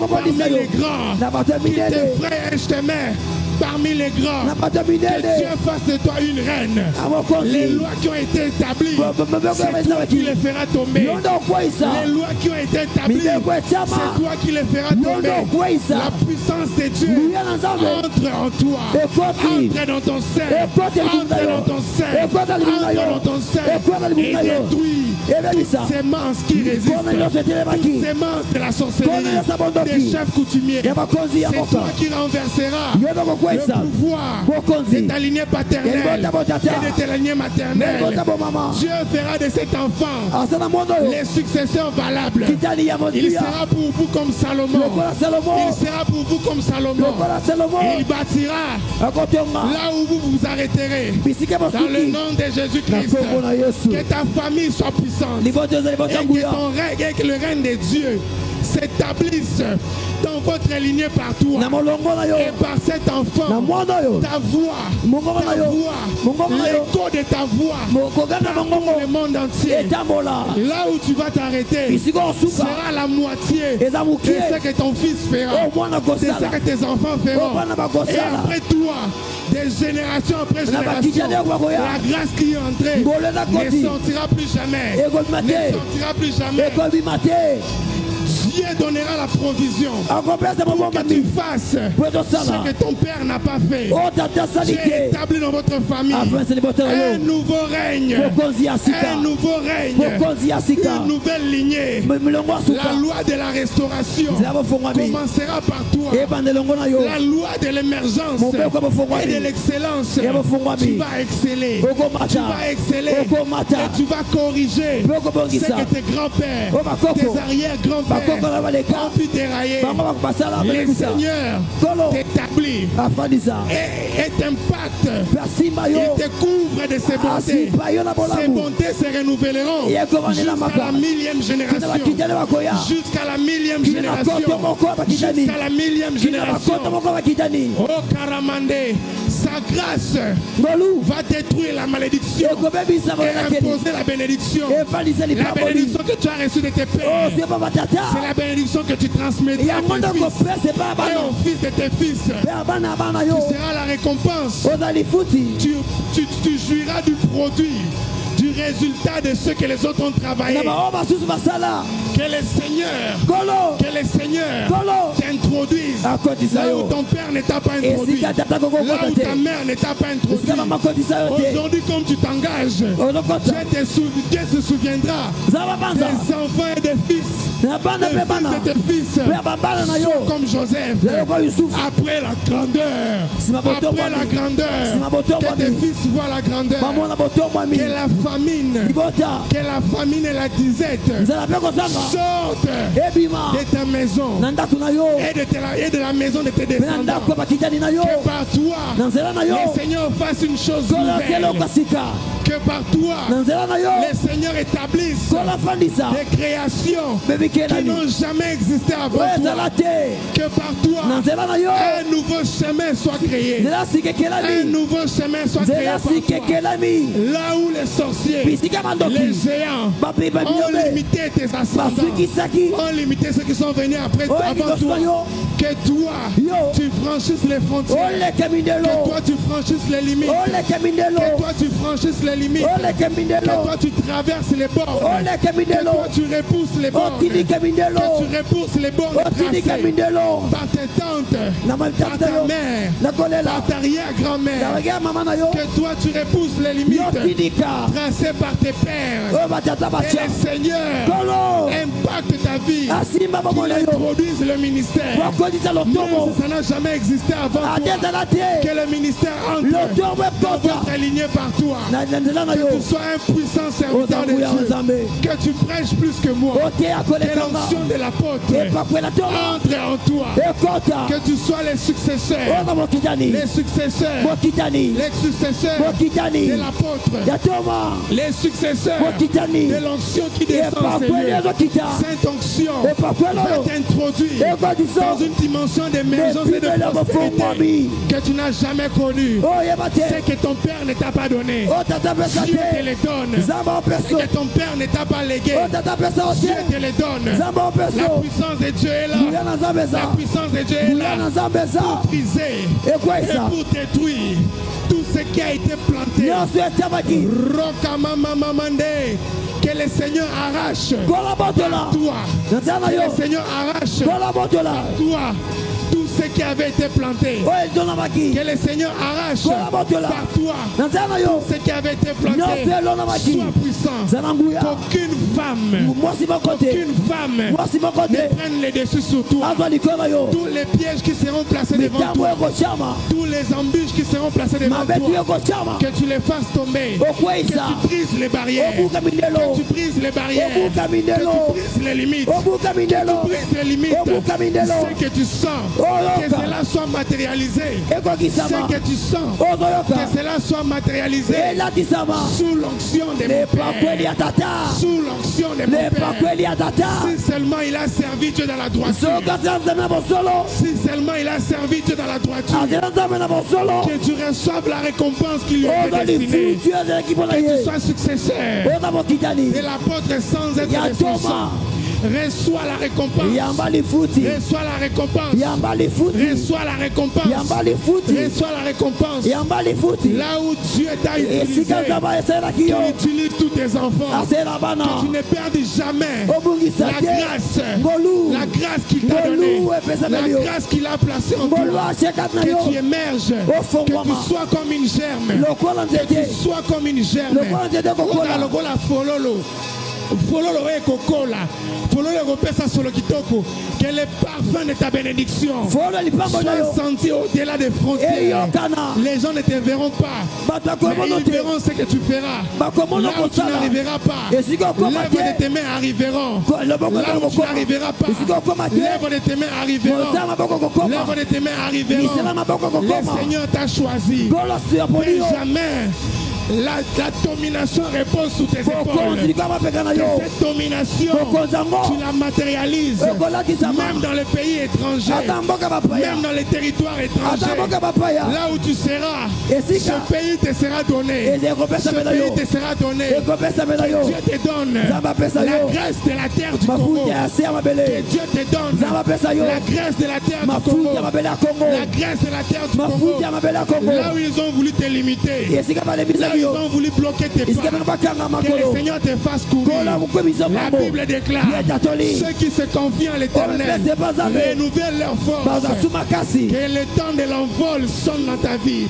parmi les grands. Qu'il te ferait un parmi les grands. Que Dieu fasse de toi une reine. Les lois qui ont été établies, c'est toi qui les feras tomber. Les lois qui ont été établies, c'est toi qui les feras tomber. La puissance de Dieu entre en toi. Entre dans ton sein. Entre dans ton sein. Entre dans ton sein. Et détruis toutes ces sémences qui résistent. Toutes ces sémences de la sorcellerie, des chefs coutumiers. C'est toi qui renverseras le pouvoir de ta lignée paternelle et de ta lignée maternelle. Dieu fera de cet enfant les successeurs valables. Il sera pour vous comme Salomon. Il sera pour vous comme Salomon. Et il bâtira là où vous vous arrêterez. Dans le nom de Jésus-Christ. Que ta famille soit puissante. Et que ton règne, et que le règne de Dieu s'établisse dans votre lignée par toi. Et par cet enfant, ta voix, l'écho de ta voix dans le monde entier. Là où tu vas t'arrêter sera la moitié de ce que ton fils fera, de ce que tes enfants feront. Et après toi, des générations après générations, la grâce qui est entrée ne sortira plus jamais. Ne sortira plus jamais. Dieu donnera la provision pour que tu fasses ce que ton père n'a pas fait. Dieu établit dans votre famille un nouveau règne, un nouveau règne, une nouvelle lignée. La loi de la restauration commencera par toi. La loi de l'émergence et de l'excellence. Tu vas exceller. Tu vas exceller. Et tu vas corriger ce que tes grands-pères, tes arrière-grands-pères ont pu dérailler. Le Seigneur t'établit et t'impacte. Il te couvre de ses bontés. Ses bontés se renouvelleront jusqu'à la millième génération. Jusqu'à la millième génération. Jusqu'à la millième génération. Oh Karamande, sa grâce va détruire la malédiction et imposer la bénédiction. La bénédiction que tu as reçue de tes pères, c'est la bénédiction que tu transmettras à tes fils et aux fils de tes fils. Tu seras la récompense. Tu jouiras du produit, du résultat de ce que les autres ont travaillé. Que les seigneurs t'introduisent là où ton père ne t'a pas introduit, là où ta mère ne t'a pas introduit. Aujourd'hui, comme tu t'engages, Dieu se souviendra des enfants et des fils. De tes fils sont comme Joseph. Après la grandeur, que tes fils voient la grandeur, que la famine et la disette sortent de ta maison et de la maison de tes descendants. Que par toi, le Seigneur fasse une chose nouvelle. Que par toi, le Seigneur établisse des créations qui n'ont jamais existé avant toi. Que par toi, un nouveau chemin soit créé. Un nouveau chemin soit créé par toi. Là où les sorciers, les géants ont limité tes ascendants, ont limité ceux qui sont venus avant toi. Que toi, tu franchisses les frontières. Que toi, tu franchisses les limites. Que toi, tu franchisses les limites. Que toi, tu traverses les bords. Que toi, tu repousses les bords. Que tu repousses les bords tracés par tes tantes, par ta mère, par ta arrière-grand-mère. Que toi, tu repousses les limites tracées par tes pères. Que le Seigneur impacte ta vie. Qu'il introduise le ministère. Même si ça n'a jamais existé avant toi. Que le ministère entre dans votre lignée par toi. Que tu sois un puissant serviteur de Dieu. Que tu prêches plus que moi. Que l'onction de l'apôtre entre en toi. Que tu sois les successeurs. Les successeurs de l'apôtre. Les successeurs de l'onction qui descend. Cette onction va t'introduire dans une dimension d'émergence et de prospérité que tu n'as jamais connue. C'est que ton père ne t'a pas donné. Dieu te les donne. C'est que ton père ne t'a pas légué. Dieu te les donne. La puissance de Dieu est là. La puissance de Dieu est là pour briser et pour détruire tout ce qui a été planté. Que le Seigneur arrache par toi. Que le Seigneur arrache par toi tout ce qui avait été planté. Que le Seigneur arrache par toi tout ce qui avait été planté. Sois puissant. Qu'aucune femme ne prenne les dessus sur toi. Tous les pièges qui seront placés devant toi, tous les embûches qui seront placés devant toi, que tu les fasses tomber. Que tu brises les barrières. Que tu brises les barrières. Que tu brises les limites. Que tu brises les limites. Ce que tu sens, que cela soit matérialisé. Ce que tu sens, que cela soit matérialisé sous l'onction de mon Père. Sous l'onction de mon Père. Si seulement il a servi Dieu dans la droiture. Si seulement il a servi Dieu dans la droiture. Que tu reçoives la récompense qui lui est destinée. Que tu sois successeur de l'apôtre sans être de son sang. Reçois la récompense. Yamba lifuti. Reçois la récompense. Yamba lifuti. Reçois la récompense. Yamba lifuti. Reçois la récompense. Yamba lifuti. Là où Dieu t'a utilisé, Esika zaba esera tu kiyo. utilises tous tes enfants. Asera bana. Que tu ne perds jamais Obungisa la te. grâce. Ngolu. La grâce qu'il t'a donnée. Ngolu epesa La melio. grâce qu'il a placée en Ngolu toi. achekat na Que yo. tu émerges. Ofongwama. Que tu sois comme une germe. Lokola Que tu nzete. sois comme une germe. Lokola nzete kokola. Lokola fololo. Fololo ekokola. Fololo ekopesa solo kitoko. Que le parfum de ta bénédiction Folo lipango na yo. soit senti au-delà des frontières. Eyokana. Les gens ne te verront pas. Bato Mais akomono ils te. verront ce que tu feras. Bakomono Là où tu kosala. n'arriveras pas. Esika okoma L'œuvre de te. tes mains arriveront. Loboko Là où tu kokoma. n'arriveras pas. Esika okoma te. L'œuvre de tes mains arriveront. Mosa maboko kokoma. L'œuvre de tes mains arriveront. Misela maboko Le kokoma. Seigneur t'a choisi. Golo siaponi yo. Benjamin, la domination repose sous tes épaules. Bokonzi kama peka na Que yo. cette domination, Bokonzango. tu la matérialises. Ekolakisama. Même dans les pays étrangers. Ata mboka bapaya. Même dans les territoires Ata étrangers. mboka bapaya. Là où tu seras, Esika. ce pays te sera donné. Eze ekopesa Ce mela yo. pays te sera donné. Ekopesa mela yo. Dieu te donne Zamba pesa la yo. grâce de la terre du Congo. Mafuta ya se ya Que mabele. Dieu te donne Zamba pesa yo. la grâce de la terre du Mafuta Congo. ya mabele ya Congo. La grâce de la terre du Congo. Mafuta ya mabele ya Congo. Là où ils ont voulu te limiter. Esika balebisa Là où ils yo. ont voulu bloquer tes Esika pas. bakanga Que le makolo. Seigneur te fasse courir. Kola mukwebisa La mambo. Bible déclare Yetatoli. ceux qui se confient en l'Éternel Omepese bazambe. renouvellent leur force. Bazasuma kasi. Que le temps de l'envol sonne dans ta vie.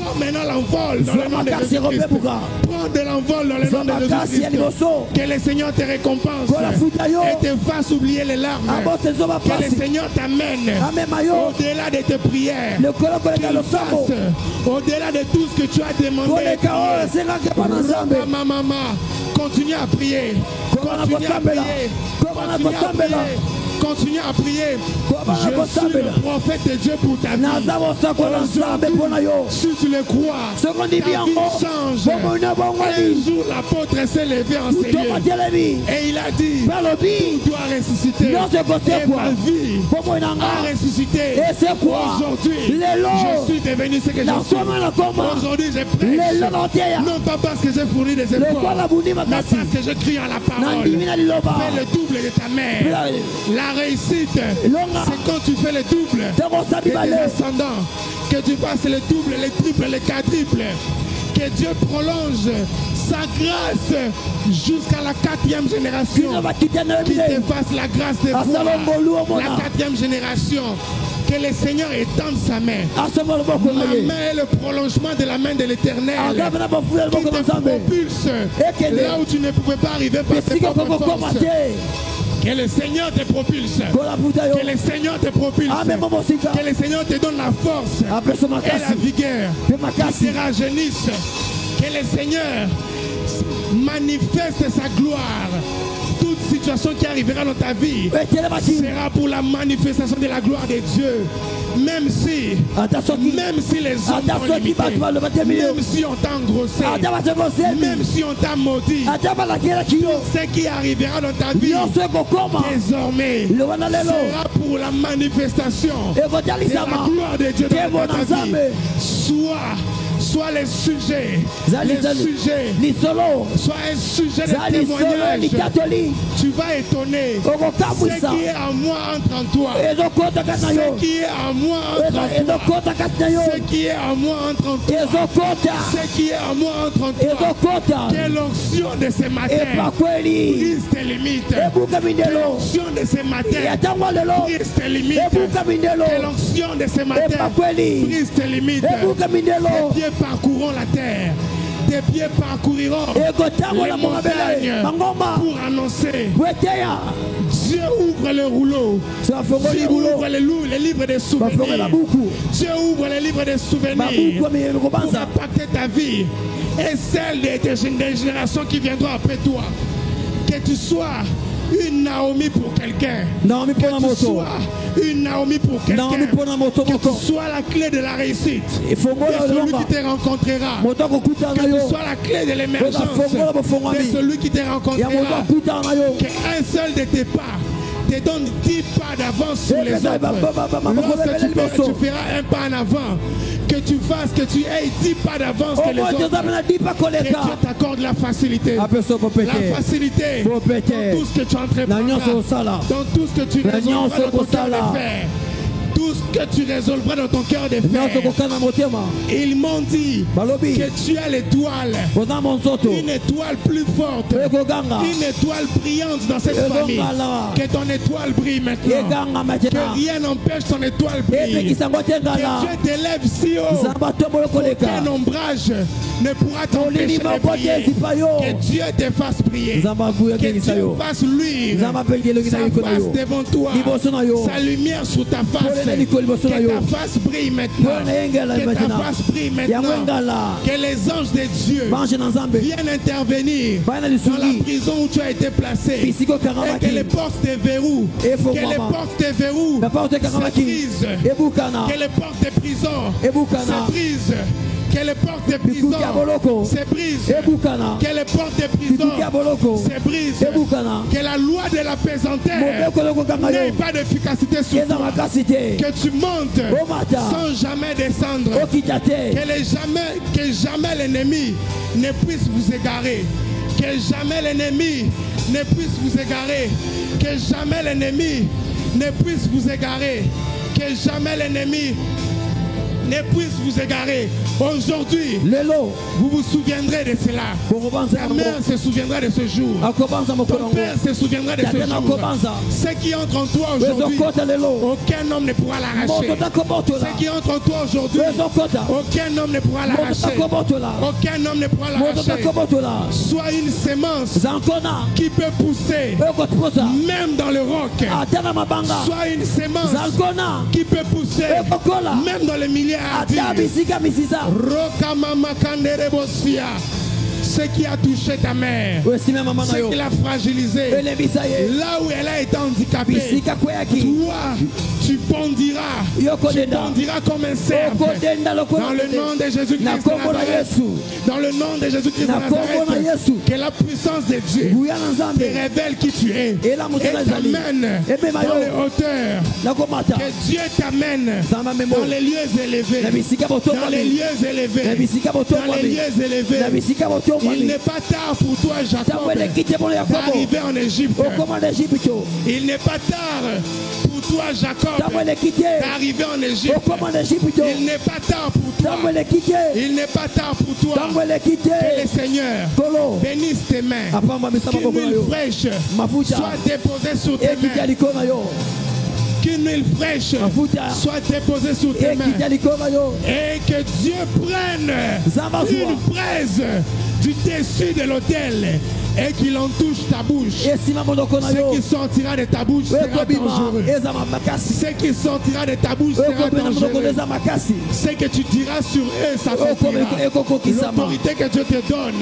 Prends maintenant l'envol dans le nom de Zomakasi Jésus-Christ. robebuka. Prends de l'envol dans le nom de Zomakasi ya Jésus-Christ. liboso. Que le Seigneur te récompense Kola futa yo. et te fasse oublier les larmes. Abose zoba Que le pasi. Seigneur t'amène Amema yo. au-delà de tes prières. Le kolo koleka Qu'il losambo. fasse au-delà de tout ce que tu as demandé. Koleka oyo esengaki epa na Nzambe. Maman, continue à prier. Kobana Continue à kosambela. prier. Kobana Continue à kosambela. prier. Continue à prier. Kobana Je suis kosambela. le prophète de Dieu pour ta vie. Naza bosako na Nzambe mpo na yo. Si tu le crois, Soki ta ondimi vie yango. change. Bomoi na Un bongoli. jour, l'apôtre s'est levé en Toma Seigneur telemi. et il a dit, Balobi. tu dois ressusciter. Nyonso Et ekosekwa. ma vie Bomoi na a nga. ressuscité. Esekwa. Aujourd'hui, Lelo. je suis devenu ce que je Nakoma nakoma. suis. Aujourd'hui, je prêche. Lelo naoteya. Non pas parce que j'ai fourni des efforts, Lokola bundi mais makasi. parce que je crie en la parole. Nandimi na liloba. Fais le double de ta mère. La réussite, Longa. c'est quand tu fais le double Ntango de osabi tes bale. descendants. Que tu fasses le double, le triple, le quadruple. Que Dieu prolonge sa grâce jusqu'à la 4e génération. Bino bakite na yo Qu'il te bile. fasse la grâce de Asala ngolu voir omona. la 4e génération. Que le Seigneur étende sa main. Asomo loboko na Ma ye. main est le prolongement de la main de l'Éternel. Azabe na bafuya Qui loboko na te Nzambe. propulse Ekele. là où tu ne pouvais pas arriver par tes Esika propres kokokoma forces. te. Que le Seigneur te propulse. Kola futa yo. Que le Seigneur te propulse. Amema mosika. Que le Seigneur te donne la force Apeso et la makasi. vigueur. Pe Qui makasi. te rajeunisse. Que le Seigneur manifeste sa gloire. Toute situation qui arrivera dans ta vie Etele mati. sera pour la manifestation de la gloire de Dieu. Même si Ata soki. les hommes Ata t'ont soki limité, bato baloba te milio. même si on t'a engrossé, Ata baseko semi. même si on t'a maudit, Ata balakela kiyo. ce qui arrivera dans ta vie Nyonso ekokoma. désormais Loba na lelo. sera pour la manifestation de la Ekotalisama. gloire de Dieu Kebo dans na ta vie. Nzambe. Soit les sujets, Zali les zali. sujets, Lisolo. soit un sujet de Zali solo témoignage. likatoli. Tu vas étonner. Ce Okokamwisa. qui est en moi entre en toi. Ezokota kati na Ce yo. qui est en moi entre en toi. Ezokota kati na yo. Ce qui est en moi entre en toi. Ezokota. Ce qui est en moi entre en toi. Ezokota. Que l'onction de ce matin Epakweli. brise tes limites. Ebuka Que mindelo. l'onction de ce matin Yatangwa lelo. brise tes limites. Ebuka mindelo. Que l'onction de ce matin Epakweli. brise tes limites. Ebuka mindelo. Tes pieds parcourront la terre. Tes pieds parcouriront Ekotango les la mongabele. montagnes Mangoma. pour annoncer. Weteya. Dieu ouvre le rouleau. Safongoli Dieu bulo. ouvre les livres des Bafongela souvenirs. buku. Dieu ouvre les livres des souvenirs Babuku ame pour kobanza. impacter ta vie et celle des générations qui viendront après toi. Que tu sois une Naomi pour quelqu'un. Naomi Que pona tu moto. sois une Naomi pour Naomi quelqu'un. pona moto Que moto. tu sois la clé de la réussite. Ifongola De celui longa. qui te rencontrera. Moto kokuta Que na yo. tu sois la clé de l'émergence Fongola bo de fongami. celui qui te Ya moto rencontrera. kuta na yo. Qu'un seul de tes pas te donne 10 pas d'avance sur les autres. Lorsque tu feras un pas en avant, que tu fasses, que tu aies 10 pas d'avance que les autres. Que Dieu t'accorde la facilité. La facilité dans tout ce que tu entreprendras, dans tout ce que tu résolveras dans ton cœur de faire. Tout ce que tu résolveras dans ton cœur de faire. Ils m'ont dit que tu as l'étoile, une étoile plus forte, une étoile brillante dans cette famille. Que ton étoile brille maintenant. Que rien n'empêche ton étoile briller. Que Dieu t'élève si haut qu'aucun ombrage ne pourra t'empêcher de briller. Que Dieu te fasse briller. Que Dieu fasse luire sa face devant toi, sa lumière sur ta face. Que ta face brille maintenant. Que ta face brille maintenant. Que les anges de Dieu viennent intervenir dans la prison où tu as été placé. Et que les portes des verrous, se brisent. Que les portes des prisons se brisent. Que les portes des prisons se brisent. Que les portes des prisons se brisent. Que la loi de la pesanteur n'ait pas d'efficacité sur toi. Que tu montes sans jamais descendre. Que jamais l'ennemi ne puisse vous égarer. Que jamais l'ennemi ne puisse vous égarer. Que jamais l'ennemi ne puisse vous égarer. Que jamais l'ennemi ne puisse vous égarer. Aujourd'hui, vous vous souviendrez de cela. Ta mère se souviendra de ce jour. Ton père se souviendra de ce jour. Ce qui entre en toi aujourd'hui, aucun homme ne pourra l'arracher. Ce qui entre en toi aujourd'hui, aucun homme ne pourra l'arracher. Aucun homme ne pourra l'arracher. Sois une sémence qui peut pousser même dans le roc. Sois une sémence qui peut pousser même dans les milliers à ce qui a touché ta mère, ce qui l'a fragilisée, là où elle a été handicapée, toi, tu bondiras comme un cerf. Dans le nom de Jésus-Christ de Nazareth, dans le nom de Jésus-Christ de Nazareth, que la puissance de Dieu te révèle qui tu es et t'amène dans les hauteurs. Que Dieu t'amène dans les lieux élevés. Dans les lieux élevés. Dans les lieux élevés. Il n'est pas tard pour toi, Jacob, d'arriver en Égypte. Il n'est pas tard pour toi, Jacob, d'arriver en Égypte. Il n'est pas tard pour toi. Il n'est pas tard pour toi. Que le Seigneur bénisse tes mains. Qu'une huile fraîche soit déposée sur tes mains. Qu'une huile fraîche soit déposée sur tes mains. Et que Dieu prenne une fraise du dessus de l'autel et qu'il en touche ta bouche. Ce qui sortira de ta bouche sera dangereux. Ce qui sortira de ta bouche sera dangereux. Ce que tu diras sur eux s'accomplira. L'autorité que Dieu te donne,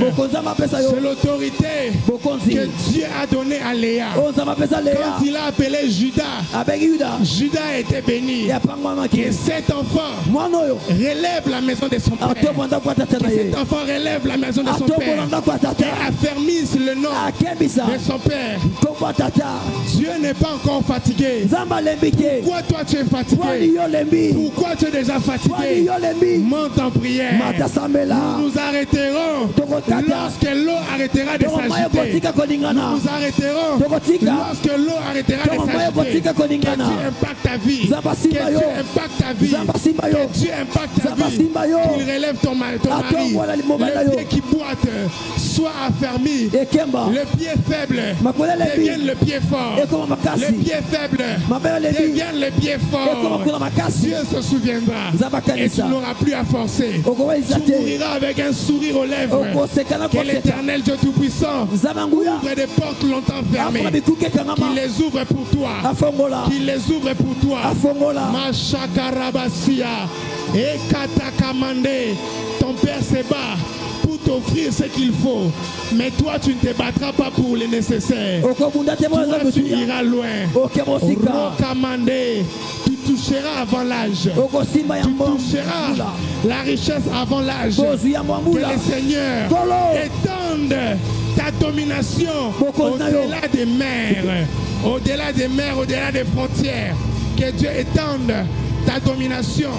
c'est l'autorité que Dieu a donnée à Léa. Quand il a appelé Judas, Judas était béni. Que cet enfant relève la maison de son père. Que cet enfant relève la maison de son père. Et affermisse le nom de son père. Dieu n'est pas encore fatigué. Pourquoi toi tu es fatigué? Pourquoi tu es déjà fatigué? Monte en prière. Nous nous arrêterons lorsque l'eau arrêtera de s'agiter. Nous nous arrêterons lorsque l'eau arrêtera de s'agiter. Que Dieu impacte ta vie. Que Dieu impacte ta vie. Que Dieu impacte ta vie. Qu'il relève ton mari. Le pied qui boite soit affermi. Le pied faible devienne le pied fort. Le pied faible devienne le pied fort. Dieu se souviendra et tu n'auras plus à forcer. Tu mouriras avec un sourire aux lèvres. Que l'Éternel Dieu Tout-Puissant ouvre des portes longtemps fermées. Qu'il les ouvre pour toi. Qu'il les ouvre pour toi. Machakarabasia et Katakamande. Ton père se bat pour t'offrir ce qu'il faut. Mais toi, tu ne te battras pas pour le nécessaire. Toi, tu iras loin. Rokamande. Tu toucheras avant l'âge. Tu toucheras la richesse avant l'âge. Que le Seigneur étende ta domination au-delà des mers. au-delà des mers, au-delà des frontières. Que Dieu étende ta domination.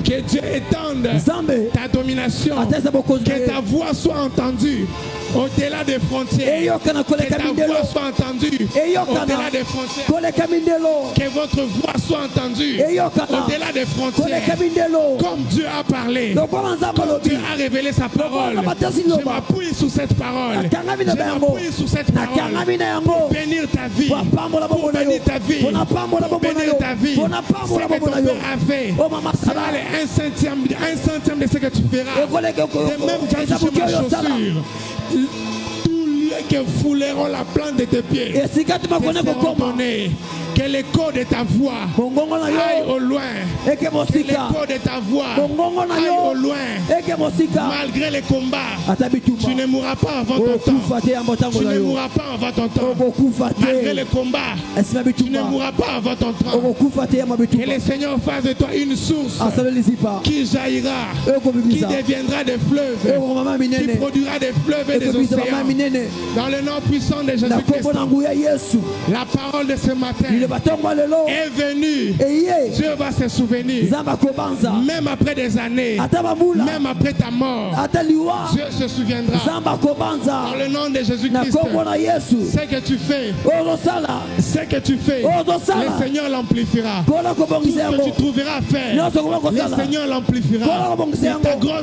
Que Dieu étende Nzambe ta domination. atesa bokonzi na Que ye. ta voix soit entendue au-delà des frontières. Eyokana Que koleka ta mindelo. voix soit entendue Eyokana au-delà des frontières. koleka mindelo. Que votre voix soit entendue Eyokana au-delà des koleka frontières. mindelo. Comme Dieu a parlé. Lokola Nzambe Comme alobi. Dieu a révélé sa parole. Je m'appuie sur cette parole. Nakangami Je na yango. m'appuie sur cette parole. Nakangami na yango. Bénir ta vie. Pambola Pour bombo na yo. bénir ta vie. Pona pambola Pour bombo na bénir yo. ta vie. Pona Ce pambola que bombo ton na yo. Père a fait Oh mama sera sala. les 1/5 de ce que tu feras. Et même quand tu touches ma chaussure, tout lieu que fouleront la plante de tes pieds, Esika tu makone te seront kokoma. donnés. Que l'écho de ta voix Mongongo na aille yo. au loin. Eke Que mosika. l'écho de ta voix Mongongo na aille au yo. loin. Eke mosika. Malgré les combats, Ata tu bitumba. ne mourras pas avant ton temps. Okufa te yambo tango Tu na ne yo. mourras pas avant ton temps. Okufa Malgré les te. combats, Esima tu ne bitumba. mourras pas avant ton temps. Okufa te yama Que bitumba. le Seigneur fasse de toi une source Asaleli zipa. qui jaillira, Eko qui bibisa. deviendra des fleuves, Eko mama qui minene. produira des fleuves et des Eko bisa mama océans. minene. Dans le nom puissant de Na Jésus-Christ, kombo na nguya Yesu. la parole de ce matin Ile batongo lelo. est venue. Eye. Dieu va se souvenir, Nzamba kobanza. même après des années, Ata bamula. même après ta mort, Ata liwa. Dieu se souviendra. Nzamba kobanza. Dans le nom de Na Jésus-Christ, kombo na Yesu. ce que tu fais, Ozosala. ce que tu fais, Ozosala. le Seigneur l'amplifiera. Kola Tout kobongisa ce que tu yango. trouveras à faire, Nyonso koba le kosala. Seigneur l'amplifiera.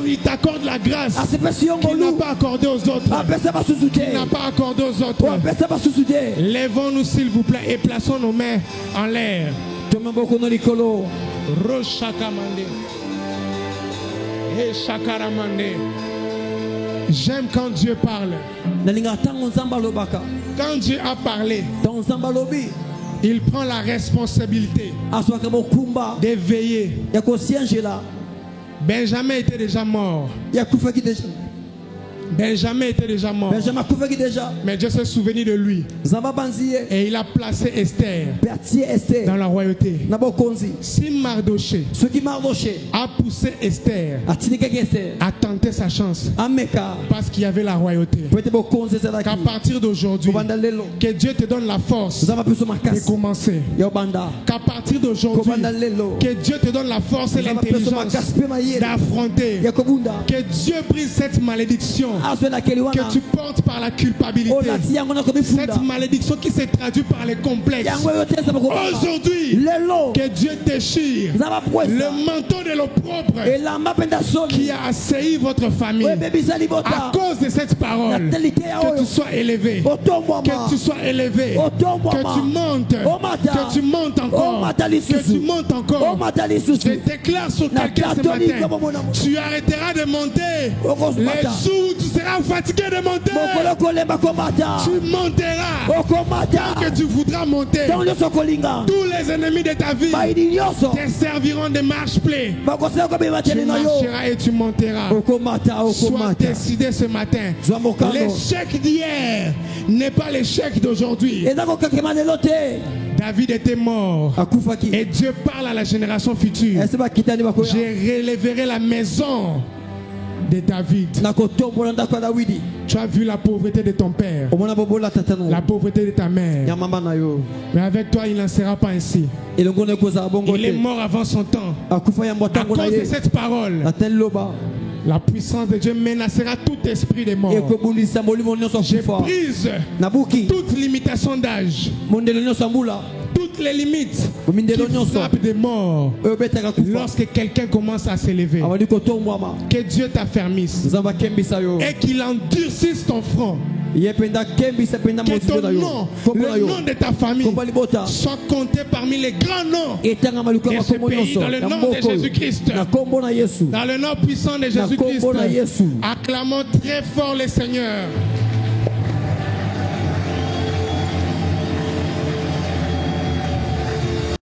Il t'accorde la grâce Asepesi yongo qu'il n'a lu. pas accordée aux autres. Apesa basusu Il n'a te. pas accordé aux autres. Apesa basusu te. Lèvons-nous s'il vous plaît et plaçons nos mains en l'air. Tomaboko no likolo. Roshakamande. Et Shakaramande. J'aime quand Dieu parle. Nalinga tango nzamba lobaka. Quand Dieu a parlé, Ton nzamba lobi. il prend la responsabilité Aswaka bokumba. de veiller. Ya kosiangela. Benjamin était déjà mort. Ya kufaki deja. Benjamin était déjà mort. Benjamin kufaki deja. Mais Dieu s'est souvenu de lui. Zamba banziye. Et il a placé Esther Pertier Esther. dans la royauté. Na bokonzi. Si Mardoché Ce qui mardoché. a poussé Esther Atinika Esther. à tenter sa chance Ameka. parce qu'il y avait la royauté, Peut-être bokonzi zalaki. qu'à partir d'aujourd'hui, Kobanda lelo. que Dieu te donne la force Zamba peso de makasi. commencer. Ya banda. Qu'à partir d'aujourd'hui, Kobanda lelo. que Dieu te donne la force et Zamba peso l'intelligence makasi pe mayele. d'affronter. Ya kobunda. Que Dieu brise cette malédiction Aswe na keliwana. que tu portes par la culpabilité. Olati yango na komifunda. Cette malédiction qui se traduit par les complexes. Yango yote zamba kobanda. Aujourd'hui, Lelo. que Dieu déchire Zamba pwesa. le manteau de l'opprobre Elamba penda soni. qui a assailli votre famille. Oye bebisa À libota. cause de cette parole, Natalité ya que oyo. tu sois élevé, Otombwama. que tu sois élevé, Otombwama. que tu montes, Omata. que tu montes encore, Omata que lisusu. tu montes encore. Omata Je lisusu. déclare sur Na quelqu'un ce catholique matin, comme mon amour. tu arrêteras de monter. Okozumata. Les jours où tu seras fatigué de monter, Mokolo kolemba komata. tu monteras. Okomata. Tant que tu voudras monter, Tango nyonso kolinga. tous les ennemis de ta vie Baidi nyonso. te serviront de marche-pied. Bakosela kobima Tu tele na yo. marcheras et tu monteras. Okomata. Sois Okomata. décidé ce matin. Zwa mokano. L'échec d'hier n'est pas l'échec d'aujourd'hui. Eza kokakema lelo te. David était mort. Akufaki. Et Dieu parle à la génération future. Ese bakitani bakoya. Je relèverai la maison de David. Na kotombola ndako ya Dawidi. Tu as vu la pauvreté de ton père, Omona bobola tata na la yo. pauvreté de ta Ya mère. mama na yo. Mais avec toi, il n'en sera pas ainsi. Elongo ne kozala bongo Il est te. mort avant son temps. Akufa ya À mbotango na cause de ye. cette parole, Natel loba. la puissance de Dieu menacera tout esprit de mort. Ekobulisa molimo nyonso Je akufa. brise Nabuki. toute limitation d'âge, Mondelo nyonso ambula. toutes les limites Mindelo qui nyonso. frappent des morts Oyo betaka kufa. lorsque quelqu'un commence à s'élever. Awali kotombwama. Que Dieu t'affermisse Nzamba kembisa yo. et qu'il endurcisse ton front. Ye penda kembisa penda Que mozigo ton na yo. nom, Kombo na le yo. nom de ta famille, Kombo libota. soit compté parmi les grands noms Etanga maluka de ce makombo pays nyonso. dans le Na nom de mboko yo. Jésus-Christ. Na kombo na Yesu. Dans le nom puissant de Jésus-Christ, kombo na Yesu. acclamons très fort le Seigneur.